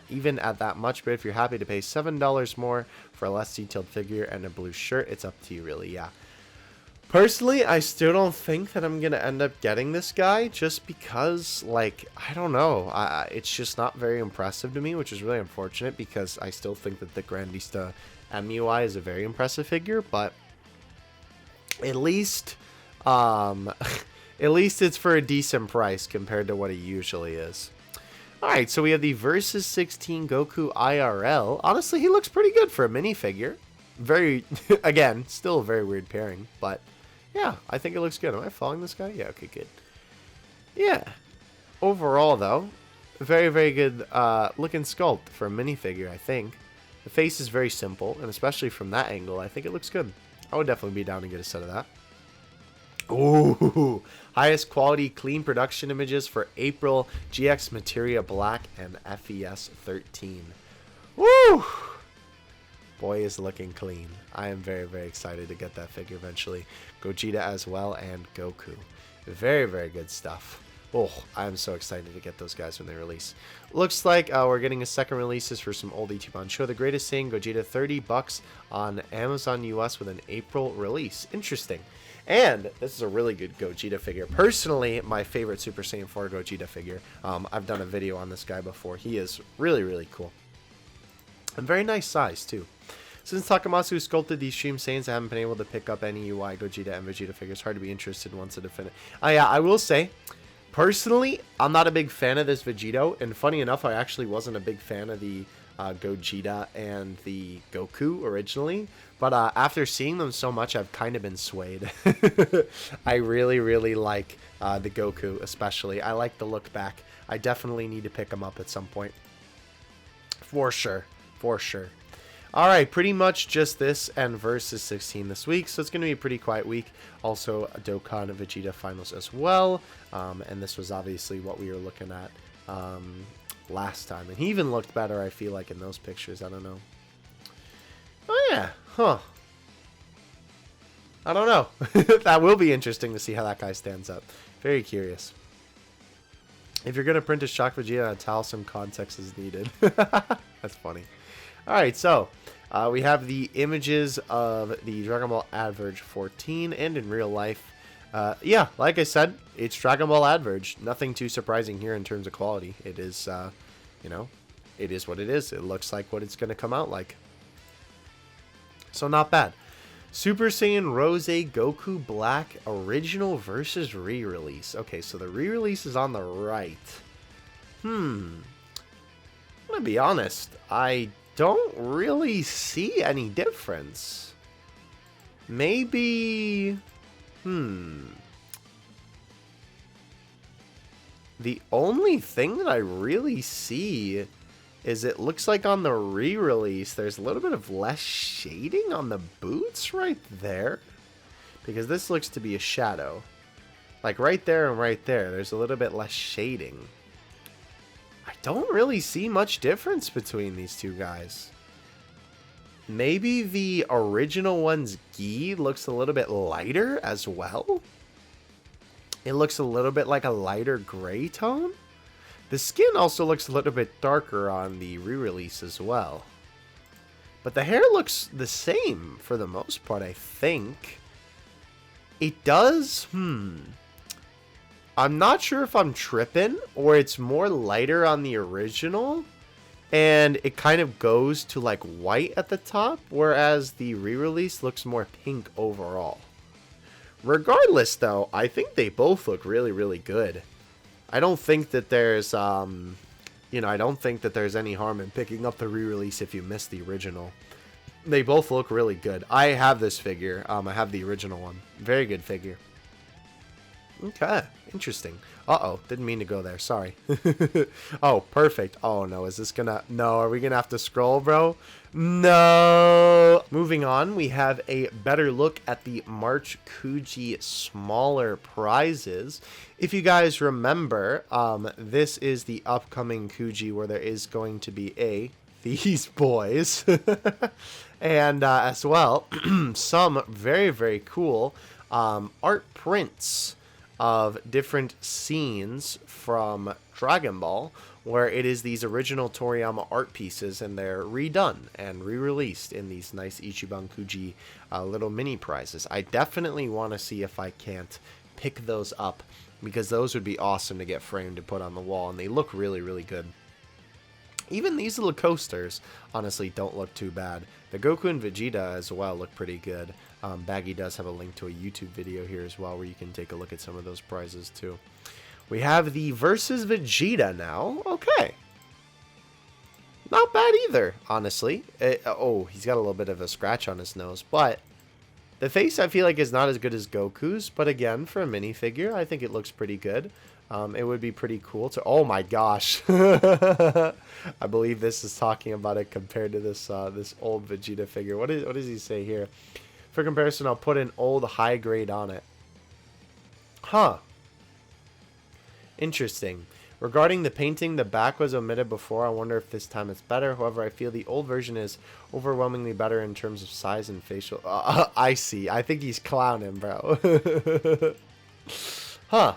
even at that much, but if you're happy to pay $7 more for a less detailed figure and a blue shirt, it's up to you, really, yeah. Personally, I still don't think that I'm going to end up getting this guy, just because, like, I don't know. It's just not very impressive to me, which is really unfortunate, because I still think that the Grandista MUI is a very impressive figure, but at least, at least it's for a decent price compared to what it usually is. Alright, so we have the Versus 16 Goku IRL. Honestly, he looks pretty good for a minifigure. Very, again, still a very weird pairing, but yeah, I think it looks good. Am I following this guy? Yeah, okay, good. Yeah. Overall, though, very, very good looking sculpt for a minifigure, I think. The face is very simple, and especially from that angle, I think it looks good. I would definitely be down to get a set of that. Ooh, highest quality clean production images for April GX Materia Black and FES 13. Woo! Boy is looking clean. I am very, very excited to get that figure eventually. Gogeta as well, and Goku. Very, very good stuff. Oh, I'm so excited to get those guys when they release. Looks like we're getting a second releases for some old Ichiban. Show the Greatest Saiyan Gogeta, $30 on Amazon US with an April release. Interesting. And this is a really good Gogeta figure. Personally, my favorite Super Saiyan 4 Gogeta figure. I've done a video on this guy before. He is really, really cool. And very nice size, too. Since Takamatsu sculpted these Stream Saiyans, I haven't been able to pick up any UI Gogeta and Vegeta figures. Hard to be interested once a definitive. Yeah, I will say, personally, I'm not a big fan of this Vegito. And funny enough, I actually wasn't a big fan of the Gogeta and the Goku originally. But after seeing them so much, I've kind of been swayed. I really, really like the Goku, especially. I like the look back. I definitely need to pick him up at some point. For sure. For sure. Alright, pretty much just this and Versus 16 this week, so it's going to be a pretty quiet week. Also, Dokkan Vegeta finals as well, and this was obviously what we were looking at last time. And he even looked better, I feel like, in those pictures. I don't know. Oh, yeah. Huh. I don't know. That will be interesting to see how that guy stands up. Very curious. If you're going to print a Shock Vegeta, tell some context is needed. That's funny. Alright, so we have the images of the Dragon Ball Adverts 14, and in real life, yeah, like I said, it's Dragon Ball Adverts. Nothing too surprising here in terms of quality. It is, you know, it is what it is. It looks like what it's going to come out like. So not bad. Super Saiyan Rose Goku Black Original versus Re-Release. Okay, so the Re-Release is on the right. I'm going to be honest. I don't really see any difference. Maybe... The only thing that I really see is it looks like on the re-release there's a little bit of less shading on the boots right there. Because this looks to be a shadow. Like right there and right there, there's a little bit less shading. I don't really see much difference between these two guys. Maybe the original one's gi looks a little bit lighter as well. It looks a little bit like a lighter gray tone. The skin also looks a little bit darker on the re-release as well. But the hair looks the same for the most part, I think. It does, I'm not sure if I'm tripping or it's more lighter on the original. And it kind of goes to like white at the top, whereas the re-release looks more pink overall. Regardless, though, I think they both look really, really good. I don't think that there's, I don't think that there's any harm in picking up the re-release if you missed the original. They both look really good. I have this figure. I have the original one. Very good figure. Okay, interesting. Uh-oh, didn't mean to go there, sorry. Oh, perfect. Oh no, is this gonna... No, are we gonna have to scroll, bro? No! Moving on, we have a better look at the March Kuji smaller prizes. If you guys remember, this is the upcoming Kuji where there is going to be these boys. And as well, some very, very cool art prints of different scenes from Dragon Ball, where it is these original Toriyama art pieces and they're redone and re-released in these nice Ichiban Kuji little mini prizes. I definitely want to see if I can't pick those up, because those would be awesome to get framed and put on the wall, and they look really, really good. Even these little coasters, honestly, don't look too bad. The Goku and Vegeta as well look pretty good. Baggy does have a link to a YouTube video here as well where you can take a look at some of those prizes too. We have the versus Vegeta now. Okay. Not bad either, honestly. Oh, he's got a little bit of a scratch on his nose, but the face I feel like is not as good as Goku's, but again, for a minifigure, I think it looks pretty good. It would be pretty cool to... Oh my gosh. I believe this is talking about it compared to this this old Vegeta figure. What does he say here? For comparison, I'll put an old high grade on it. Huh. Interesting. Regarding the painting, the back was omitted before. I wonder if this time it's better. However, I feel the old version is overwhelmingly better in terms of size and facial... I see. I think he's clowning, bro. Huh.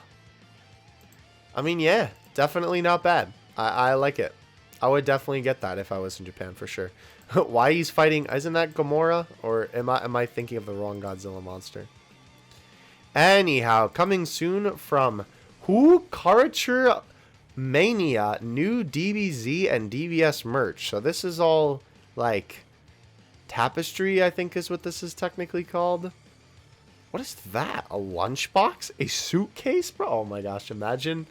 I mean, yeah, definitely not bad. I like it. I would definitely get that if I was in Japan for sure. Why he's fighting? Isn't that Gamora? Or am I thinking of the wrong Godzilla monster? Anyhow, coming soon from Caricature Mania, new DBZ and DBS merch. So this is all like tapestry, I think is what this is technically called. What is that? A lunchbox? A suitcase, bro? Oh my gosh! Imagine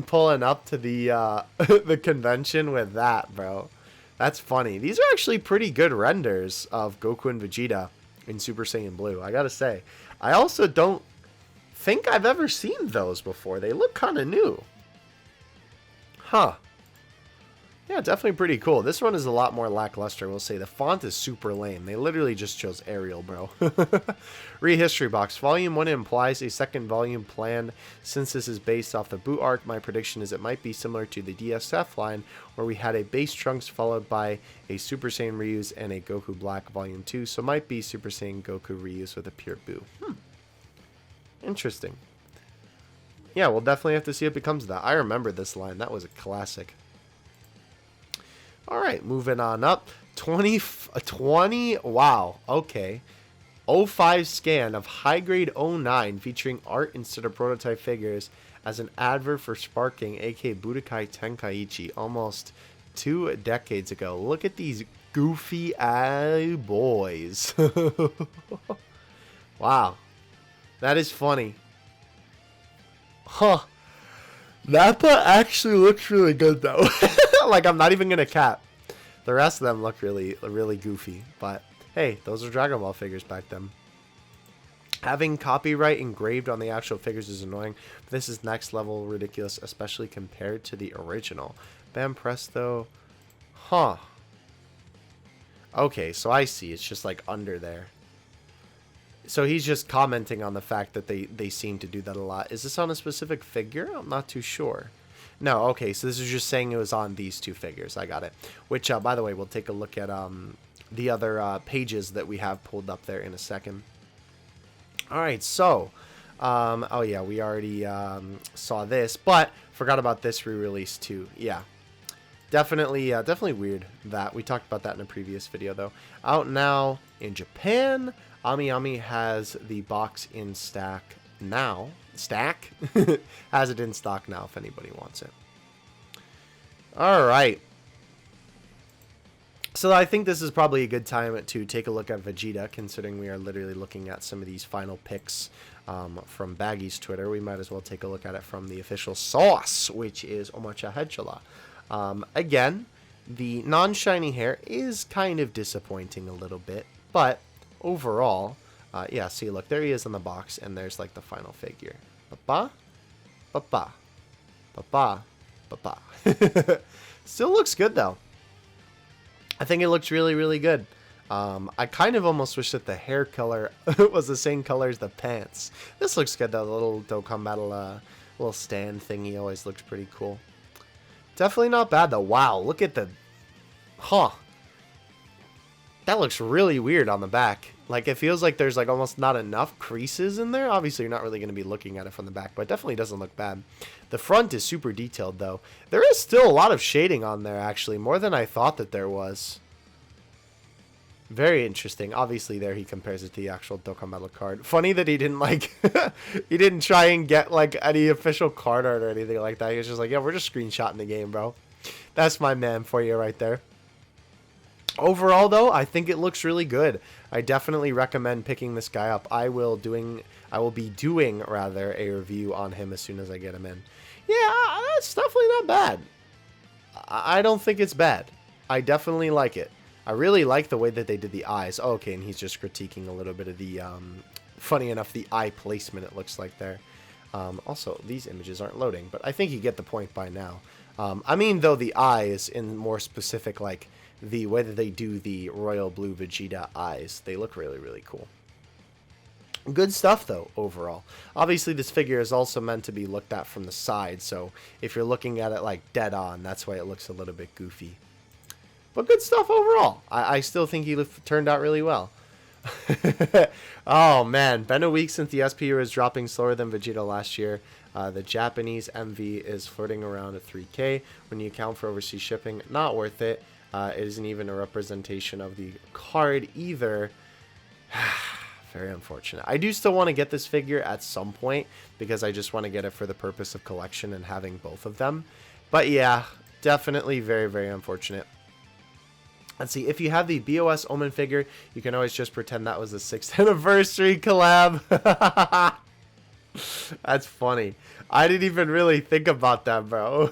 pulling up to the the convention with that, bro. That's funny. These are actually pretty good renders of Goku and Vegeta in Super Saiyan Blue. I gotta say, I also don't think I've ever seen those before. They look kind of new. Huh. Yeah, definitely pretty cool. This one is a lot more lackluster, we'll say. The font is super lame. They literally just chose Arial, bro. Rehistory box. Volume 1 implies a second volume planned. Since this is based off the boot arc, my prediction is it might be similar to the DSF line, where we had a base Trunks followed by a Super Saiyan Reuse and a Goku Black Volume 2. So might be Super Saiyan Goku Reuse with a pure Boo. Interesting. Yeah, we'll definitely have to see if it becomes that. I remember this line. That was a classic. All right, moving on up. 20, wow, okay. 05 scan of high grade 09 featuring art instead of prototype figures as an advert for Sparking, aka Budokai Tenkaichi, almost 2 decades ago. Look at these goofy eye boys. Wow, that is funny. Huh. Nappa actually looks really good though. Like, I'm not even gonna cap. The rest of them look really, really goofy. But hey, those are Dragon Ball figures back then. Having copyright engraved on the actual figures is annoying, but this is next level ridiculous, especially compared to the original. Bam presto. Huh. Okay, so I see. It's just like under there. So he's just commenting on the fact that they seem to do that a lot. Is this on a specific figure? I'm not too sure. No, okay, so this is just saying it was on these 2 figures. I got it. Which, by the way, we'll take a look at the other pages that we have pulled up there in a second. All right, so, oh yeah, we already saw this, but forgot about this re-release too. Yeah, definitely weird that. We talked about that in a previous video, though. Out now in Japan. Ami Ami has the box in stack now. Stack? Has it in stock now if anybody wants it. Alright. So I think this is probably a good time to take a look at Vegeta, considering we are literally looking at some of these final picks from Baggy's Twitter. We might as well take a look at it from the official source, which is Omacha Hedgela. Again, the non-shiny hair is kind of disappointing a little bit, but overall, yeah, see, look, there he is in the box, and there's like the final figure. Ba-ba. Ba-ba. Ba-ba. Ba-ba. Still looks good, though. I think it looks really, really good. I kind of almost wish that the hair color was the same color as the pants. This looks good, though. The little Dokkan Battle little stand thingy always looked pretty cool. Definitely not bad, though. Wow, look at the... Huh. That looks really weird on the back. Like, it feels like there's, like, almost not enough creases in there. Obviously, you're not really going to be looking at it from the back, but it definitely doesn't look bad. The front is super detailed, though. There is still a lot of shading on there, actually. More than I thought that there was. Very interesting. Obviously, there he compares it to the actual Dokkan Battle card. Funny that he didn't, like, he didn't try and get, like, any official card art or anything like that. He was just like, yeah, we're just screenshotting the game, bro. That's my man for you right there. Overall, though, I think it looks really good. I definitely recommend picking this guy up. I will be doing rather a review on him as soon as I get him in. Yeah, that's definitely not bad. I don't think it's bad. I definitely like it. I really like the way that they did the eyes. Oh, okay, and he's just critiquing a little bit of the, funny enough, the eye placement it looks like there. Also, these images aren't loading, but I think you get the point by now. I mean, though, the eyes in more specific, like, the way that they do the royal blue Vegeta eyes, they look really, really cool. Good stuff, though, overall. Obviously, this figure is also meant to be looked at from the side, so if you're looking at it, like, dead on, that's why it looks a little bit goofy. But good stuff overall. I still think he turned out really well. Oh, man. Been a week since the SPE was dropping slower than Vegito last year. The Japanese MV is flirting around at 3K. When you account for overseas shipping, not worth it. It isn't even a representation of the card either. Very unfortunate. I do still want to get this figure at some point because I just want to get it for the purpose of collection and having both of them. But yeah, definitely very, very unfortunate. Let's see, if you have the BOS Omen figure, you can always just pretend that was the 6th anniversary collab. That's funny. I didn't even really think about that, bro.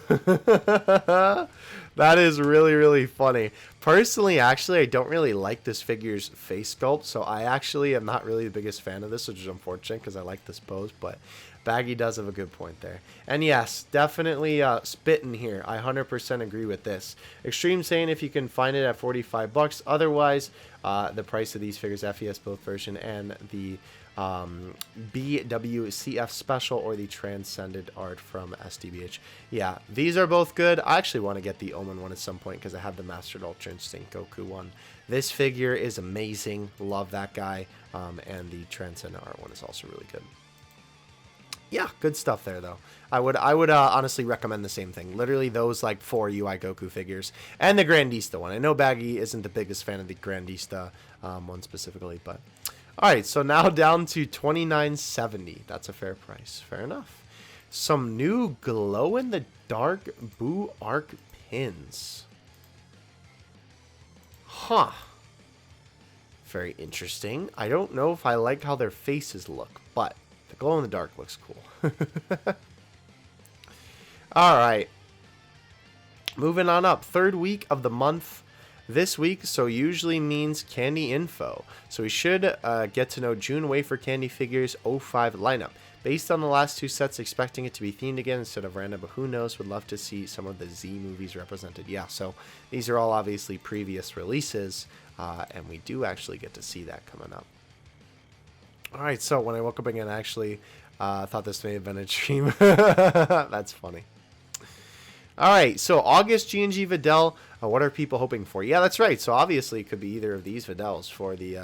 That is really, really funny. Personally, actually, I don't really like this figure's face sculpt, so I actually am not really the biggest fan of this, which is unfortunate because I like this pose, but Baggy does have a good point there. And yes, definitely spitting here. I 100% agree with this. Extreme Saiyan, if you can find it at 45 bucks. Otherwise, the price of these figures, FES both version and the BWCF special or the Transcended art from SDBH. Yeah, these are both good. I actually want to get the Omen one at some point because I have the Mastered Ultra Instinct Goku one. This figure is amazing. Love that guy. And the Transcendent art one is also really good. Yeah, good stuff there, though. I would honestly recommend the same thing. Literally those, like, 4 UI Goku figures. And the Grandista one. I know Baggy isn't the biggest fan of the Grandista one specifically, but... Alright, so now down to $29.70. That's a fair price. Fair enough. Some new glow-in-the-dark Boo Arc pins. Huh. Very interesting. I don't know if I like how their faces look, but the glow-in-the-dark looks cool. Alright. Moving on up. 3rd week of the month. This week, so usually means candy info. So we should get to know June Wafer Candy Figures 05 lineup. Based on the last 2 sets, expecting it to be themed again instead of random, but who knows, would love to see some of the Z movies represented. Yeah, so these are all obviously previous releases, and we do actually get to see that coming up. Alright, so when I woke up again, I actually thought this may have been a dream. That's funny. Alright, so August G&G Videl, what are people hoping for? Yeah, that's right. So obviously it could be either of these Videls for the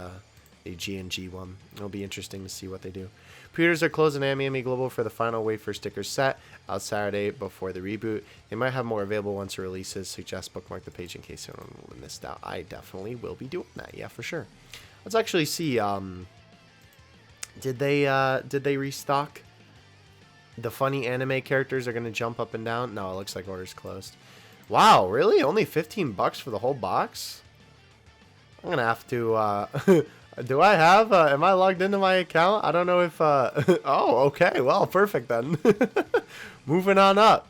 G&G one. It'll be interesting to see what they do. Pre-orders are closed in Ami Global for the final Wafer sticker set out Saturday before the reboot. They might have more available once it releases. Suggest bookmark the page in case anyone missed out. I definitely will be doing that. Yeah, for sure. Let's actually see. Did they restock? The funny anime characters are going to jump up and down. No, it looks like orders closed. Wow, really? Only 15 bucks for the whole box? I'm going to have to... do I have... am I logged into my account? I don't know if... oh, okay. Well, perfect then. Moving on up.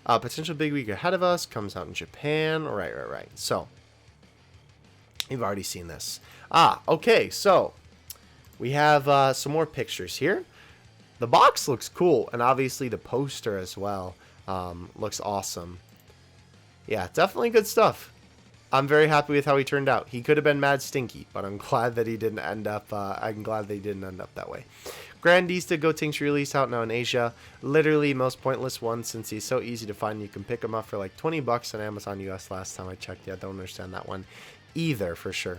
Potential big week ahead of us. Comes out in Japan. Right. So, you've already seen this. Okay. So, we have some more pictures here. The box looks cool, and obviously the poster as well looks awesome. Yeah, definitely good stuff. I'm very happy with how he turned out. He could have been mad stinky, but I'm glad that he didn't end up. I'm glad they didn't end up that way. Grandista Gotenks release out now in Asia. Literally most pointless one since he's so easy to find. You can pick him up for like 20 bucks on Amazon US last time I checked. Yeah, don't understand that one either for sure.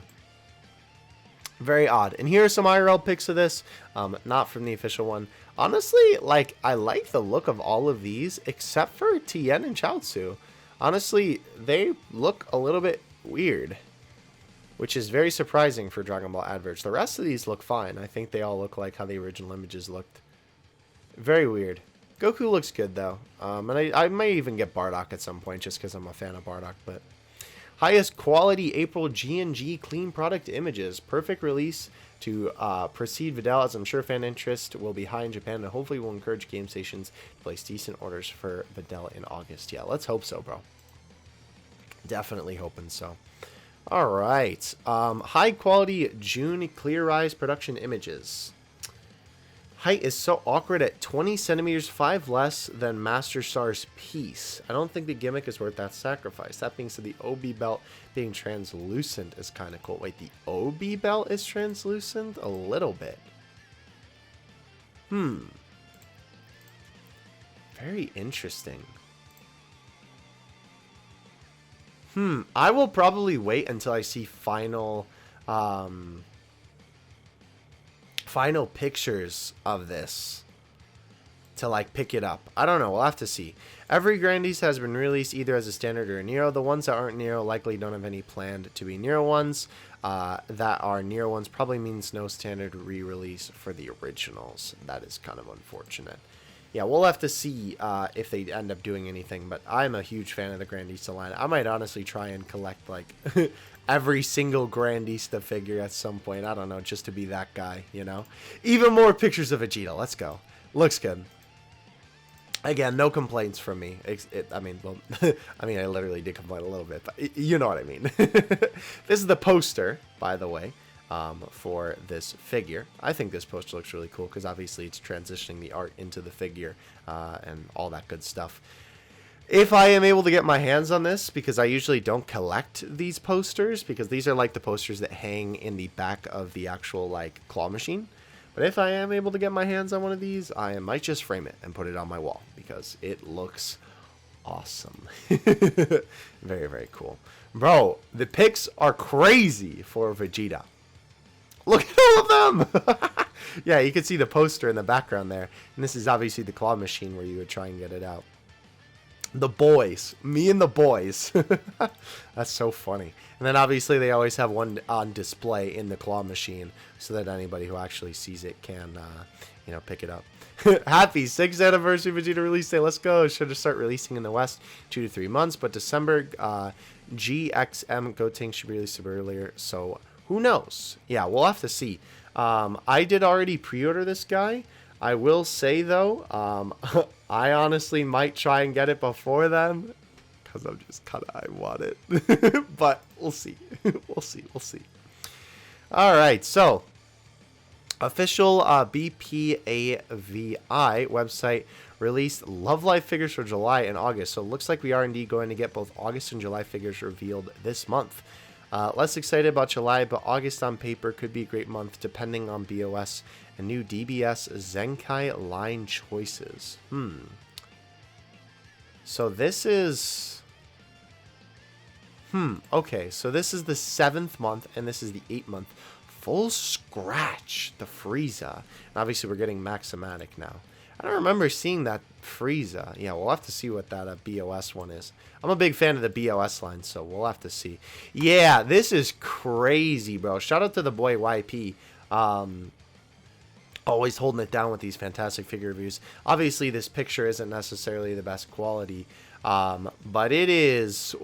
Very odd. And here are some IRL pics of this. Not from the official one. Honestly, like, I like the look of all of these except for Tien and Chaozu. Honestly, they look a little bit weird, which is very surprising for Dragon Ball Adverts. The rest of these look fine. I think they all look like how the original images looked. Very weird. Goku looks good, though. And I might even get Bardock at some point just because I'm a fan of Bardock, but... Highest quality April G&G clean product images. Perfect release to precede Videl, as I'm sure fan interest will be high in Japan, and hopefully will encourage game stations to place decent orders for Videl in August. Yeah, let's hope so, bro. Definitely hoping so. All right. High quality June Clear Eyes production images. Height is so awkward at 20 centimeters, 5 less than Master Star's piece. I don't think the gimmick is worth that sacrifice. That being said, the OB belt being translucent is kind of cool. Wait, the OB belt is translucent? A little bit. Very interesting. I will probably wait until I see final pictures of this to like pick it up. I don't know, we'll have to see. Every Grandies has been released either as a standard or a Nero. The ones that aren't Nero likely don't have any planned to be Nero ones. That are Nero ones probably means no standard re-release for the originals. That is kind of unfortunate. Yeah, we'll have to see if they end up doing anything, but I'm a huge fan of the Grandista line. I might honestly try and collect like every single Grandista figure at some point. I don't know, just to be that guy, you know? Even more pictures of Vegeta. Let's go. Looks good. Again, no complaints from me. I mean, I literally did complain a little bit, but you know what I mean. This is the poster, by the way, for this figure. I think this poster looks really cool because obviously it's transitioning the art into the figure and all that good stuff. If I am able to get my hands on this, because I usually don't collect these posters, because these are like the posters that hang in the back of the actual like claw machine. But if I am able to get my hands on one of these, I might just frame it and put it on my wall because it looks awesome. Very, very cool. Bro, the pics are crazy for Vegeta. Look at all of them! Yeah, you can see the poster in the background there. And this is obviously the claw machine where you would try and get it out. The boys. Me and the boys. That's so funny. And then obviously they always have one on display in the claw machine so that anybody who actually sees it can, you know, pick it up. Happy 6th anniversary Vegeta release day. Let's go. Should have start releasing in the West 2 to 3 months. But December GXM Gotenks should be released a bit earlier. So who knows? Yeah, we'll have to see. I did already pre-order this guy. I will say, though, I honestly might try and get it before them. Because I'm just kind of, I want it. But we'll see. We'll see. All right, so official BPAVI website released Love Life figures for July and August. So it looks like we are indeed going to get both August and July figures revealed this month. Less excited about July, but August on paper could be a great month depending on BOS and new DBS Zenkai line choices. So this is... okay, so this is the 7th month, and this is the 8th month. Full scratch, the Frieza. And obviously, we're getting Maxomatic now. I don't remember seeing that Frieza. Yeah, we'll have to see what that BOS one is. I'm a big fan of the BOS line, so we'll have to see. Yeah, this is crazy, bro. Shout out to the boy YP. Always holding it down with these fantastic figure reviews. Obviously, this picture isn't necessarily the best quality, but it is...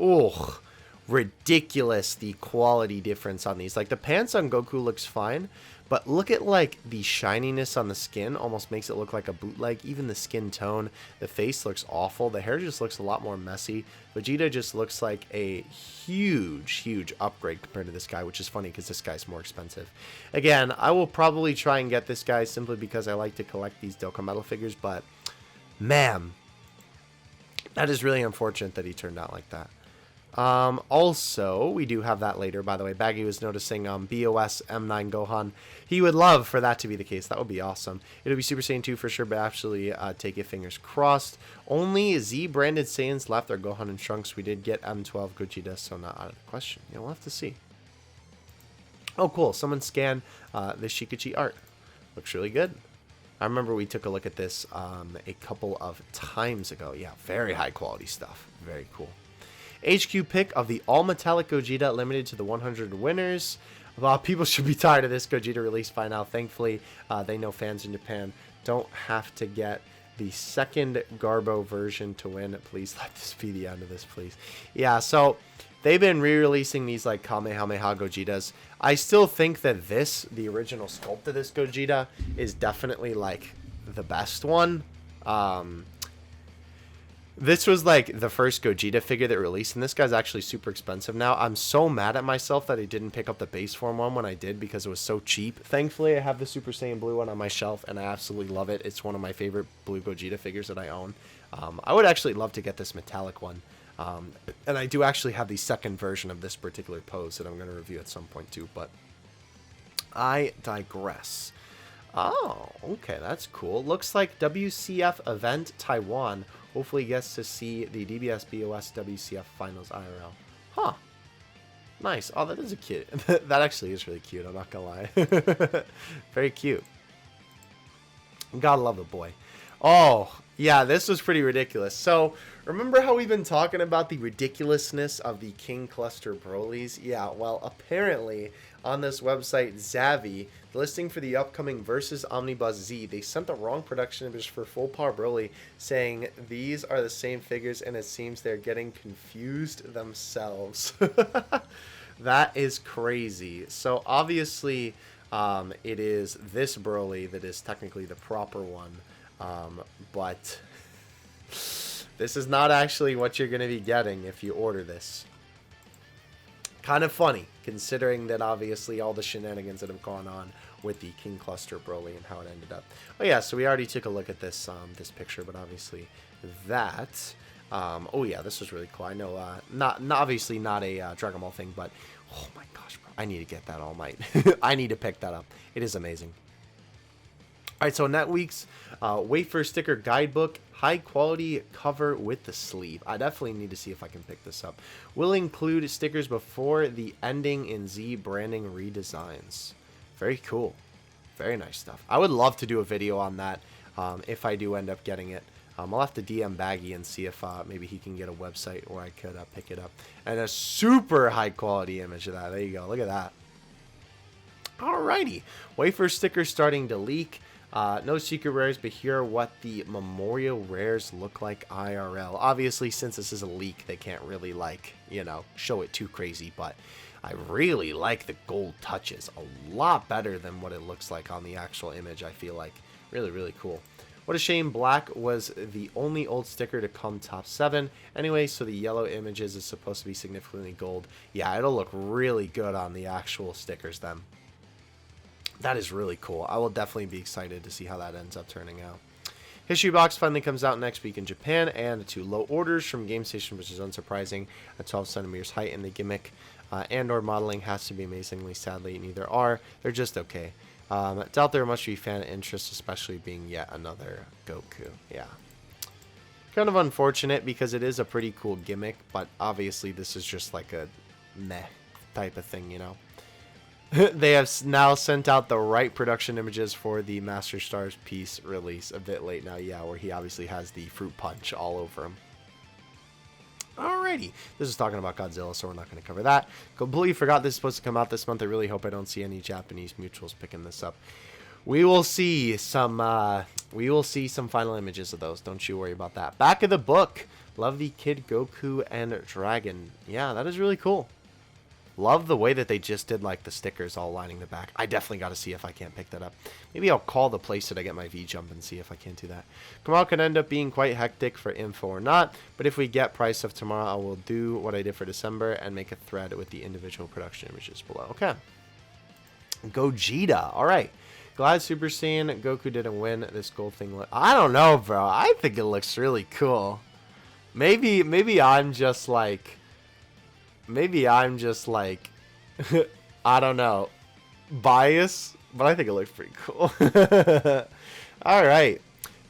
ridiculous the quality difference on these. Like the pants on Goku looks fine, But look at like the shininess on the skin, almost makes it look like a bootleg. Even the skin tone, the face looks awful. The hair just looks a lot more messy. Vegeta just looks like a huge upgrade compared to this guy, which is funny because this guy's more expensive. Again, I will probably try and get this guy simply because I like to collect these Dokkan Metal figures, but man, that is really unfortunate that he turned out like that. Also, we do have that later, by the way. Baggy was noticing BOS M9 Gohan. He would love for that to be the case. That would be awesome. It would be Super Saiyan 2 for sure, but actually take it fingers crossed. Only Z-branded Saiyans left are Gohan and Trunks. We did get M12 Gogeta, so not out of the question. Yeah, we'll have to see. Oh, cool. Someone scanned the Shikachi art. Looks really good. I remember we took a look at this a couple of times ago. Yeah, very high quality stuff. Very cool. HQ pick of the all-metallic Gogeta limited to the 100 winners. Well, people should be tired of this Vegeta release by now. Thankfully, they know fans in Japan don't have to get the second Garbo version to win. Please let this be the end of this, please. Yeah, so they've been re-releasing these like Kamehameha Gogetas. I still think that this, the original sculpt of this Gogeta, is definitely like the best one. This was like the first Gogeta figure that released, and this guy's actually super expensive now. I'm so mad at myself that I didn't pick up the base form one when I did because it was so cheap. Thankfully, I have the Super Saiyan Blue one on my shelf, and I absolutely love it. It's one of my favorite blue Gogeta figures that I own. I would actually love to get this metallic one. And I do actually have the second version of this particular pose that I'm going to review at some point too, but I digress. Oh, okay, that's cool. Looks like WCF event Taiwan. Hopefully gets to see the DBS BOS WCF Finals IRL. Huh. Nice. Oh, that is a cute. That actually is really cute, I'm not gonna lie. Very cute. Gotta love the boy. Oh, yeah, this was pretty ridiculous. So, remember how we've been talking about the ridiculousness of the King Cluster Brolys? Yeah, well, apparently on this website, Zavi, the listing for the upcoming Versus Omnibus Z, they sent the wrong production image for Full Power Broly, saying these are the same figures, and it seems they're getting confused themselves. That is crazy. So, obviously, it is this Broly that is technically the proper one. But this is not actually what you're going to be getting if you order this. Kind of funny, considering that obviously all the shenanigans that have gone on with the King Cluster Broly and how it ended up. Oh yeah, so we already took a look at this this picture, but obviously that. Oh yeah, this was really cool. I know, not obviously not a Dragon Ball thing, but oh my gosh, bro, I need to get that All Might. I need to pick that up. It is amazing. All right, so Net Week's Wafer sticker guidebook, high quality cover with the sleeve. I definitely need to see if I can pick this up. Will include stickers before the ending in Z branding redesigns. Very cool. Very nice stuff. I would love to do a video on that if I do end up getting it. I'll have to DM Baggy and see if maybe he can get a website where I could pick it up. And a super high quality image of that. There you go. Look at that. Alrighty. Wafer stickers starting to leak. No secret rares, but here are what the memorial rares look like IRL. Obviously, since this is a leak, they can't really, like, you know, show it too crazy, but I really like the gold touches. A lot better than what it looks like on the actual image, I feel like. Really, really cool. What a shame black was the only old sticker to come top 7. Anyway, so the yellow images is supposed to be significantly gold. Yeah, it'll look really good on the actual stickers then. That is really cool. I will definitely be excited to see how that ends up turning out. History Box finally comes out next week in Japan, and 2 low orders from Game Station, which is unsurprising. At 12 centimeters height, and the gimmick and/or modeling has to be amazingly. Sadly, neither are. They're just okay. Doubt there must be fan interest, especially being yet another Goku. Yeah. Kind of unfortunate because it is a pretty cool gimmick, but obviously this is just like a meh type of thing, you know. They have now sent out the right production images for the Master Stars piece release a bit late now, yeah, where he obviously has the fruit punch all over him. Alrighty, this is talking about Godzilla, so we're not going to cover that. Completely forgot this is supposed to come out this month. I really hope I don't see any Japanese mutuals picking this up. We will see some final images of those. Don't you worry about that. Back of the book. Love the Kid Goku and Dragon. Yeah, that is really cool. Love the way that they just did like the stickers all lining the back. I definitely got to see if I can't pick that up. Maybe I'll call the place that I get my V-Jump and see if I can't do that. Tomorrow could end up being quite hectic for info or not, but if we get price of tomorrow, I will do what I did for December and make a thread with the individual production images below. Okay. Gogeta. All right. Glad Super Saiyan Goku didn't win this gold thing. I don't know, bro. I think it looks really cool. Maybe I'm just like... I don't know, bias, but I think it looks pretty cool. Alright.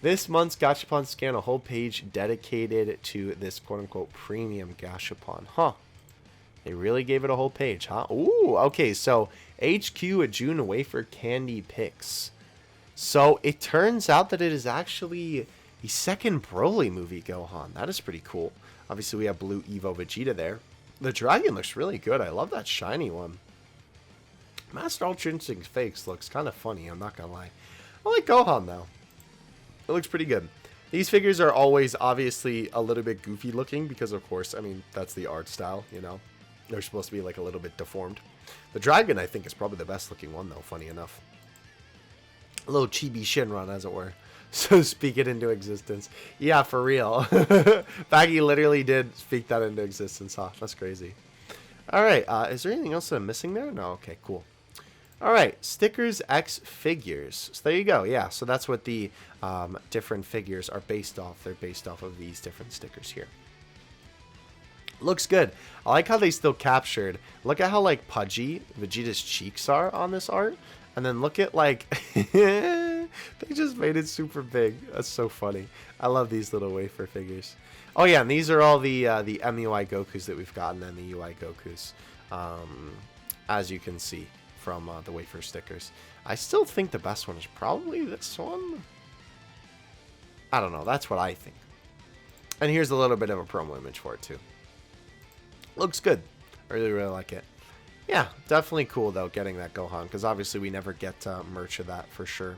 This month's Gashapon scan, a whole page dedicated to this quote-unquote premium Gashapon. Huh. They really gave it a whole page, huh? Ooh, okay, so HQ a June Wafer Candy Picks. So it turns out that it is actually the second Broly movie Gohan. That is pretty cool. Obviously, we have Blue Evo Vegeta there. The dragon looks really good. I love that shiny one. Master Ultra Instinct Fakes looks kind of funny, I'm not going to lie. I like Gohan, though. It looks pretty good. These figures are always obviously a little bit goofy looking because, of course, I mean, that's the art style, you know. They're supposed to be like a little bit deformed. The dragon, I think, is probably the best looking one, though, funny enough. A little chibi Shinron, as it were. So speak it into existence. Yeah, for real. Baggy literally did speak that into existence, huh? That's crazy. Alright, is there anything else that I'm missing there? No, okay, cool. Alright, stickers X figures. So there you go, yeah. So that's what the different figures are based off. They're based off of these different stickers here. Looks good. I like how they still captured. Look at how, like, pudgy Vegeta's cheeks are on this art. And then look at, like... They just made it super big. That's so funny. I love these little wafer figures. Oh yeah, and these are all the MUI Gokus that we've gotten and the UI Gokus, as you can see from the wafer stickers. I still think the best one is probably this one. I don't know. That's what I think. And here's a little bit of a promo image for it too. Looks good. I really, really like it. Yeah, definitely cool though getting that Gohan because obviously we never get merch of that for sure.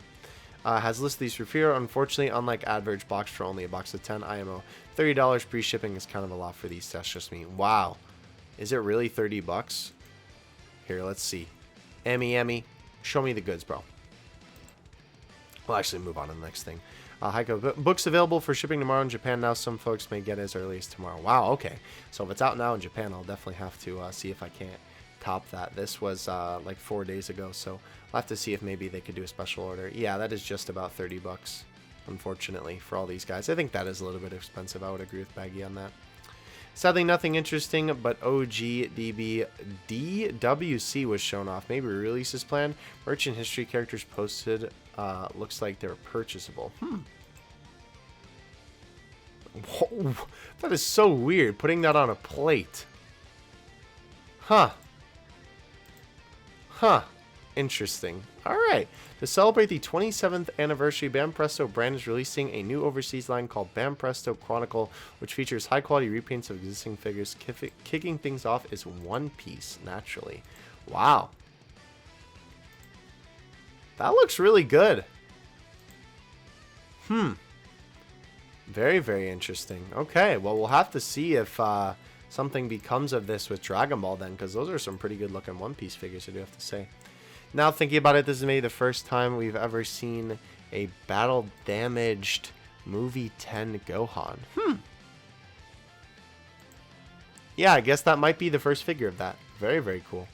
Has listed these for fear. Unfortunately, unlike Adverts box for only a box of 10 IMO, $30 pre-shipping is kind of a lot for these. That's just me. Wow. Is it really 30 bucks? Here, let's see. Emmy, show me the goods, bro. We'll actually move on to the next thing. Heiko, books available for shipping tomorrow in Japan now. Some folks may get it as early as tomorrow. Wow, okay. So if it's out now in Japan, I'll definitely have to see if I can't top that. This was like 4 days ago, so I'll have to see if maybe they could do a special order. Yeah, that is just about 30 bucks, unfortunately, for all these guys. I think that is a little bit expensive. I would agree with Baggy on that. Sadly, nothing interesting, but OGDB DWC was shown off. Maybe release is planned. Merchant history characters posted. Looks like they're purchasable. Whoa, that is so weird, putting that on a plate. Huh. Interesting. Alright. To celebrate the 27th anniversary, Banpresto brand is releasing a new overseas line called Banpresto Chronicle, which features high-quality repaints of existing figures. Kicking things off is One Piece, naturally. Wow. That looks really good. Very, very interesting. Okay, well, we'll have to see if something becomes of this with Dragon Ball then, because those are some pretty good looking One Piece figures, I do have to say. Now thinking about it, this is maybe the first time we've ever seen a battle damaged movie 10 Gohan. Yeah, I guess that might be the first figure of that. Very, very cool.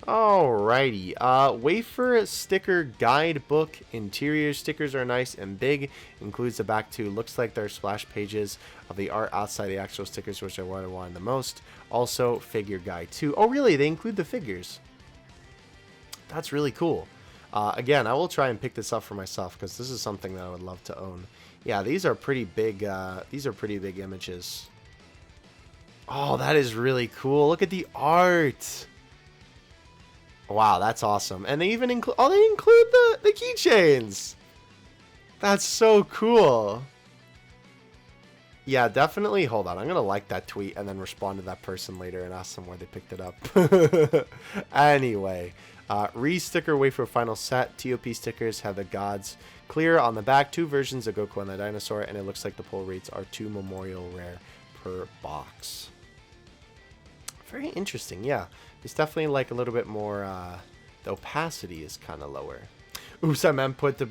Alrighty, Wafer sticker guidebook. Interior stickers are nice and big. Includes the back too. Looks like they're splash pages of the art outside the actual stickers, which are what I wanted the most. Also, figure guide too. Oh, really? They include the figures. That's really cool. Again, I will try and pick this up for myself because this is something that I would love to own. Yeah, these are pretty big. These are pretty big images. Oh, that is really cool. Look at the art. Wow, that's awesome. And they even include, oh, they include the keychains. That's so cool. Yeah, definitely. Hold on. I'm going to like that tweet and then respond to that person later and ask them where they picked it up. Anyway, re-sticker Wafer final set. TOP stickers have the gods clear on the back. 2 versions of Goku and the dinosaur. And it looks like the pull rates are 2 memorial rare per box. Very interesting, yeah. It's definitely like a little bit more, the opacity is kind of lower. Oops, I meant put the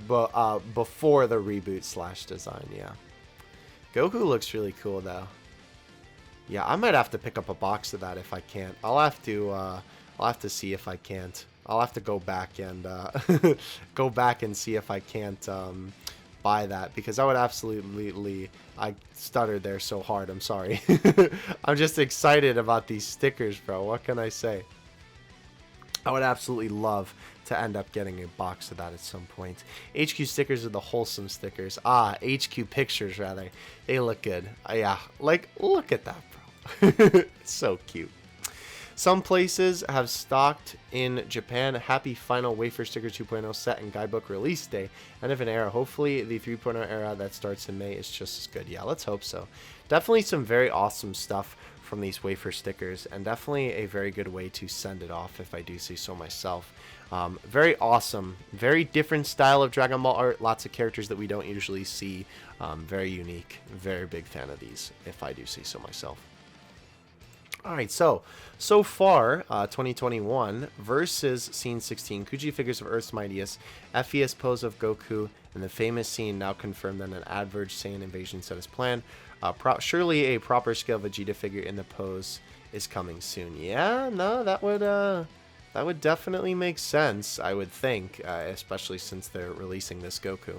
before the reboot / design, yeah. Goku looks really cool, though. Yeah, I might have to pick up a box of that if I can't. I'll have to see if I can't. I'll have to go back and go back and see if I can't buy that, because I would absolutely. I stuttered there so hard. I'm sorry. I'm just excited about these stickers, bro. What can I say? I would absolutely love to end up getting a box of that at some point. HQ stickers are the wholesome stickers. HQ pictures, rather. They look good. Yeah, like, look at that, bro. It's so cute. Some places have stocked in Japan. Happy final Wafer Sticker 2.0 set and guidebook release day. End of an era. Hopefully the 3.0 era that starts in May is just as good. Yeah, let's hope so. Definitely some very awesome stuff from these Wafer stickers, and definitely a very good way to send it off, if I do say so myself. Very awesome. Very different style of Dragon Ball art. Lots of characters that we don't usually see. Very unique. Very big fan of these, if I do say so myself. Alright, so far, 2021 versus Scene 16, Kuji figures of Earth's Mightiest, FES pose of Goku, and the famous scene now confirmed that an Adverts Saiyan invasion set is planned. Surely a proper scale Vegeta figure in the pose is coming soon. Yeah, no, that would definitely make sense, I would think, especially since they're releasing this Goku.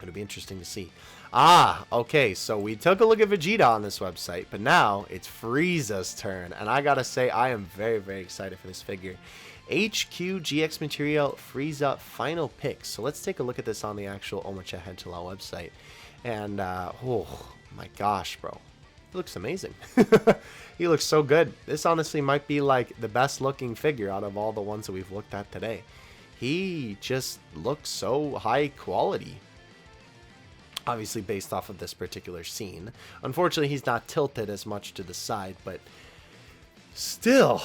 It'll be interesting to see. Okay, so we took a look at Vegeta on this website, but now it's Frieza's turn, and I gotta say, I am very, very excited for this figure. HQ GX Material Frieza Final Pick. So let's take a look at this on the actual Omocha Head-to-Law website. And, oh my gosh, bro. He looks amazing. He looks so good. This honestly might be like the best looking figure out of all the ones that we've looked at today. He just looks so high quality. Obviously based off of this particular scene. Unfortunately, he's not tilted as much to the side, but still,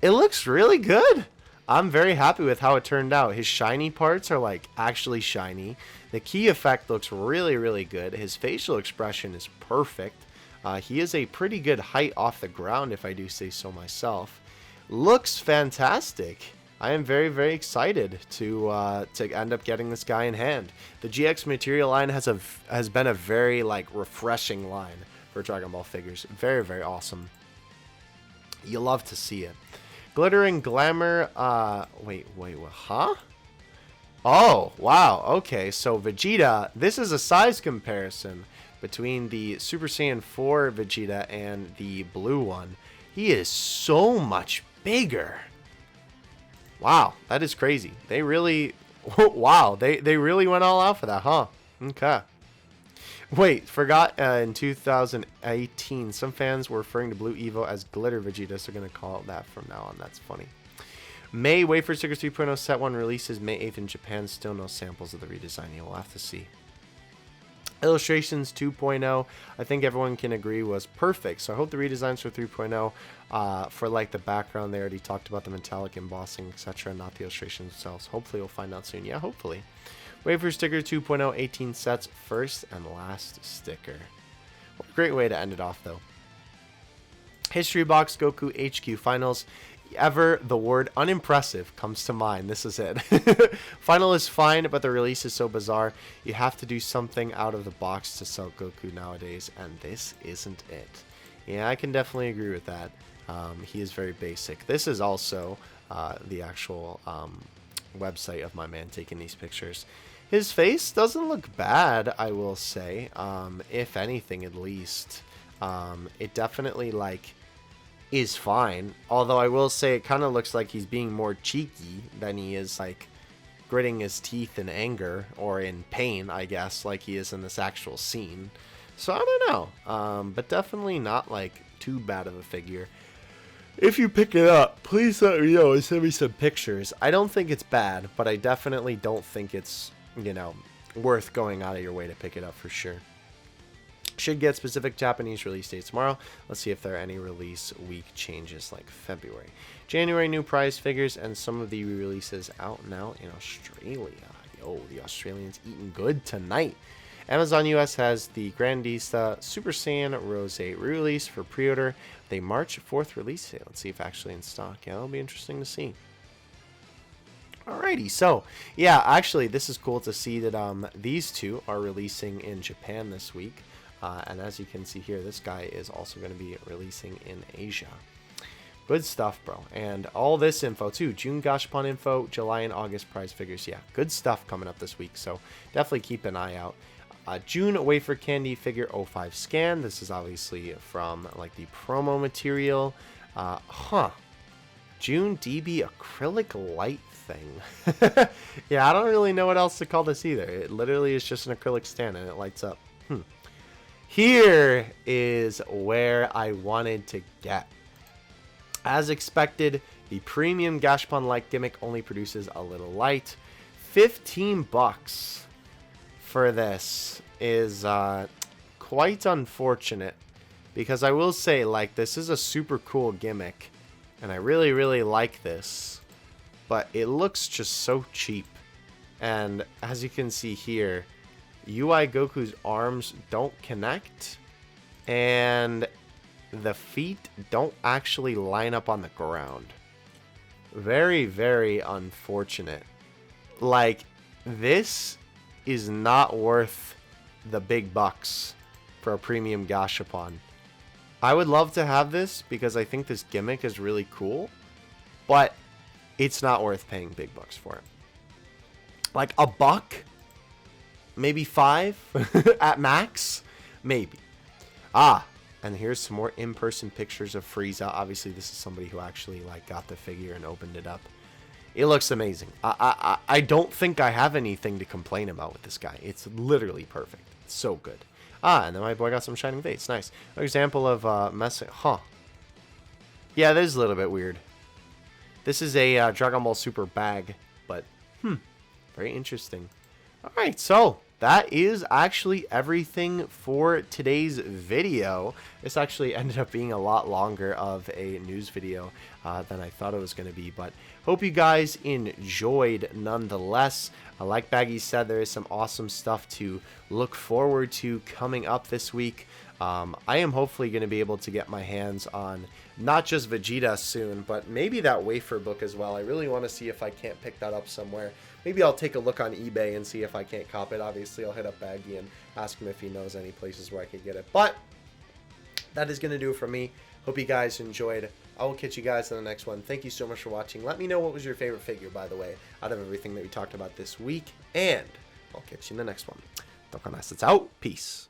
it looks really good. I'm very happy with how it turned out. His shiny parts are like actually shiny. The key effect looks really, really good. His facial expression is perfect. He is a pretty good height off the ground, if I do say so myself. Looks fantastic. I am very, very excited to end up getting this guy in hand. The GX material line has been a very like refreshing line for Dragon Ball figures. Very, very awesome. You love to see it. Glitter and Glamour. Wait, what? Huh? Oh, wow. Okay, so Vegeta. This is a size comparison between the Super Saiyan 4 Vegeta and the blue one. He is so much bigger. Wow, that is crazy. They really, wow, they really went all out for that, huh? Okay. Wait, forgot in 2018, some fans were referring to Blue Evo as Glitter Vegeta, so we're going to call it that from now on. That's funny. May Wafer Stickers 3.0 Set 1 releases May 8th in Japan. Still no samples of the redesign. You'll have to see. Illustrations 2.0, I think everyone can agree was perfect. So I hope the redesigns for 3.0, for like the background, they already talked about the metallic embossing, etc., not the illustrations themselves. Hopefully we'll find out soon. Yeah, hopefully. Wafer Sticker 2.0, 18 sets, first and last sticker. What a great way to end it off, though. History Box Goku HQ Finals. Ever the word unimpressive comes to mind. This is it. Final is fine, but the release is so bizarre. You have to do something out of the box to sell Goku nowadays, and this isn't it. Yeah, I can definitely agree with that. He is very basic. This is also the actual website of my man taking these pictures. His face doesn't look bad, I will say. If anything, at least. It definitely, like, is fine. Although I will say it kind of looks like he's being more cheeky than he is, like, gritting his teeth in anger or in pain, I guess, like he is in this actual scene. So I don't know. But definitely not, like, too bad of a figure. If you pick it up, please let me know and send me some pictures. I don't think it's bad, but I definitely don't think it's, you know, worth going out of your way to pick it up for sure. Should get specific Japanese release dates tomorrow. Let's see if there are any release week changes like February. January, new prize figures and some of the releases out now in Australia. Yo, the Australians eating good tonight. Amazon US has the Grandista Super Saiyan Rose re-release for pre-order. They March 4th release date. Let's see if actually in stock. Yeah, it'll be interesting to see. Alrighty, so yeah, actually this is cool to see that these two are releasing in Japan this week. And as you can see here, this guy is also going to be releasing in Asia. Good stuff, bro. And all this info too. June Gashapon info, July and August prize figures. Yeah, good stuff coming up this week. So definitely keep an eye out. June Wafer Candy figure 05 scan. This is obviously from like the promo material. June DB acrylic light thing. Yeah, I don't really know what else to call this either. It literally is just an acrylic stand and it lights up. Here is where I wanted to get. As expected, the premium Gashapon-like gimmick only produces a little light. $15 for this is quite unfortunate, because I will say, like, this is a super cool gimmick, and I really, really like this, but it looks just so cheap. And as you can see here, UI Goku's arms don't connect, and the feet don't actually line up on the ground. Very, very unfortunate. Like, this is not worth the big bucks for a premium Gashapon. I would love to have this because I think this gimmick is really cool, but it's not worth paying big bucks for it. Like a buck, maybe $5 at max, maybe. And here's some more in-person pictures of Frieza. Obviously, this is somebody who actually like got the figure and opened it up. It looks amazing. I don't think I have anything to complain about with this guy. It's literally perfect. It's so good. And then my boy got some Shining Fates. Nice. An example of messing. Yeah, this is a little bit weird. This is a Dragon Ball Super bag, but very interesting. All right, so that is actually everything for today's video. This actually ended up being a lot longer of a news video than I thought it was going to be, but hope you guys enjoyed nonetheless. Like Baggy said, there is some awesome stuff to look forward to coming up this week. I am hopefully going to be able to get my hands on not just Vegeta soon, but maybe that Wafer book as well. I really want to see if I can't pick that up somewhere. Maybe I'll take a look on eBay and see if I can't cop it. Obviously, I'll hit up Baggy and ask him if he knows any places where I could get it. But that is going to do it for me. Hope you guys enjoyed. I will catch you guys in the next one. Thank you so much for watching. Let me know what was your favorite figure, by the way, out of everything that we talked about this week. And I'll catch you in the next one. Dokkan Assets out. Peace.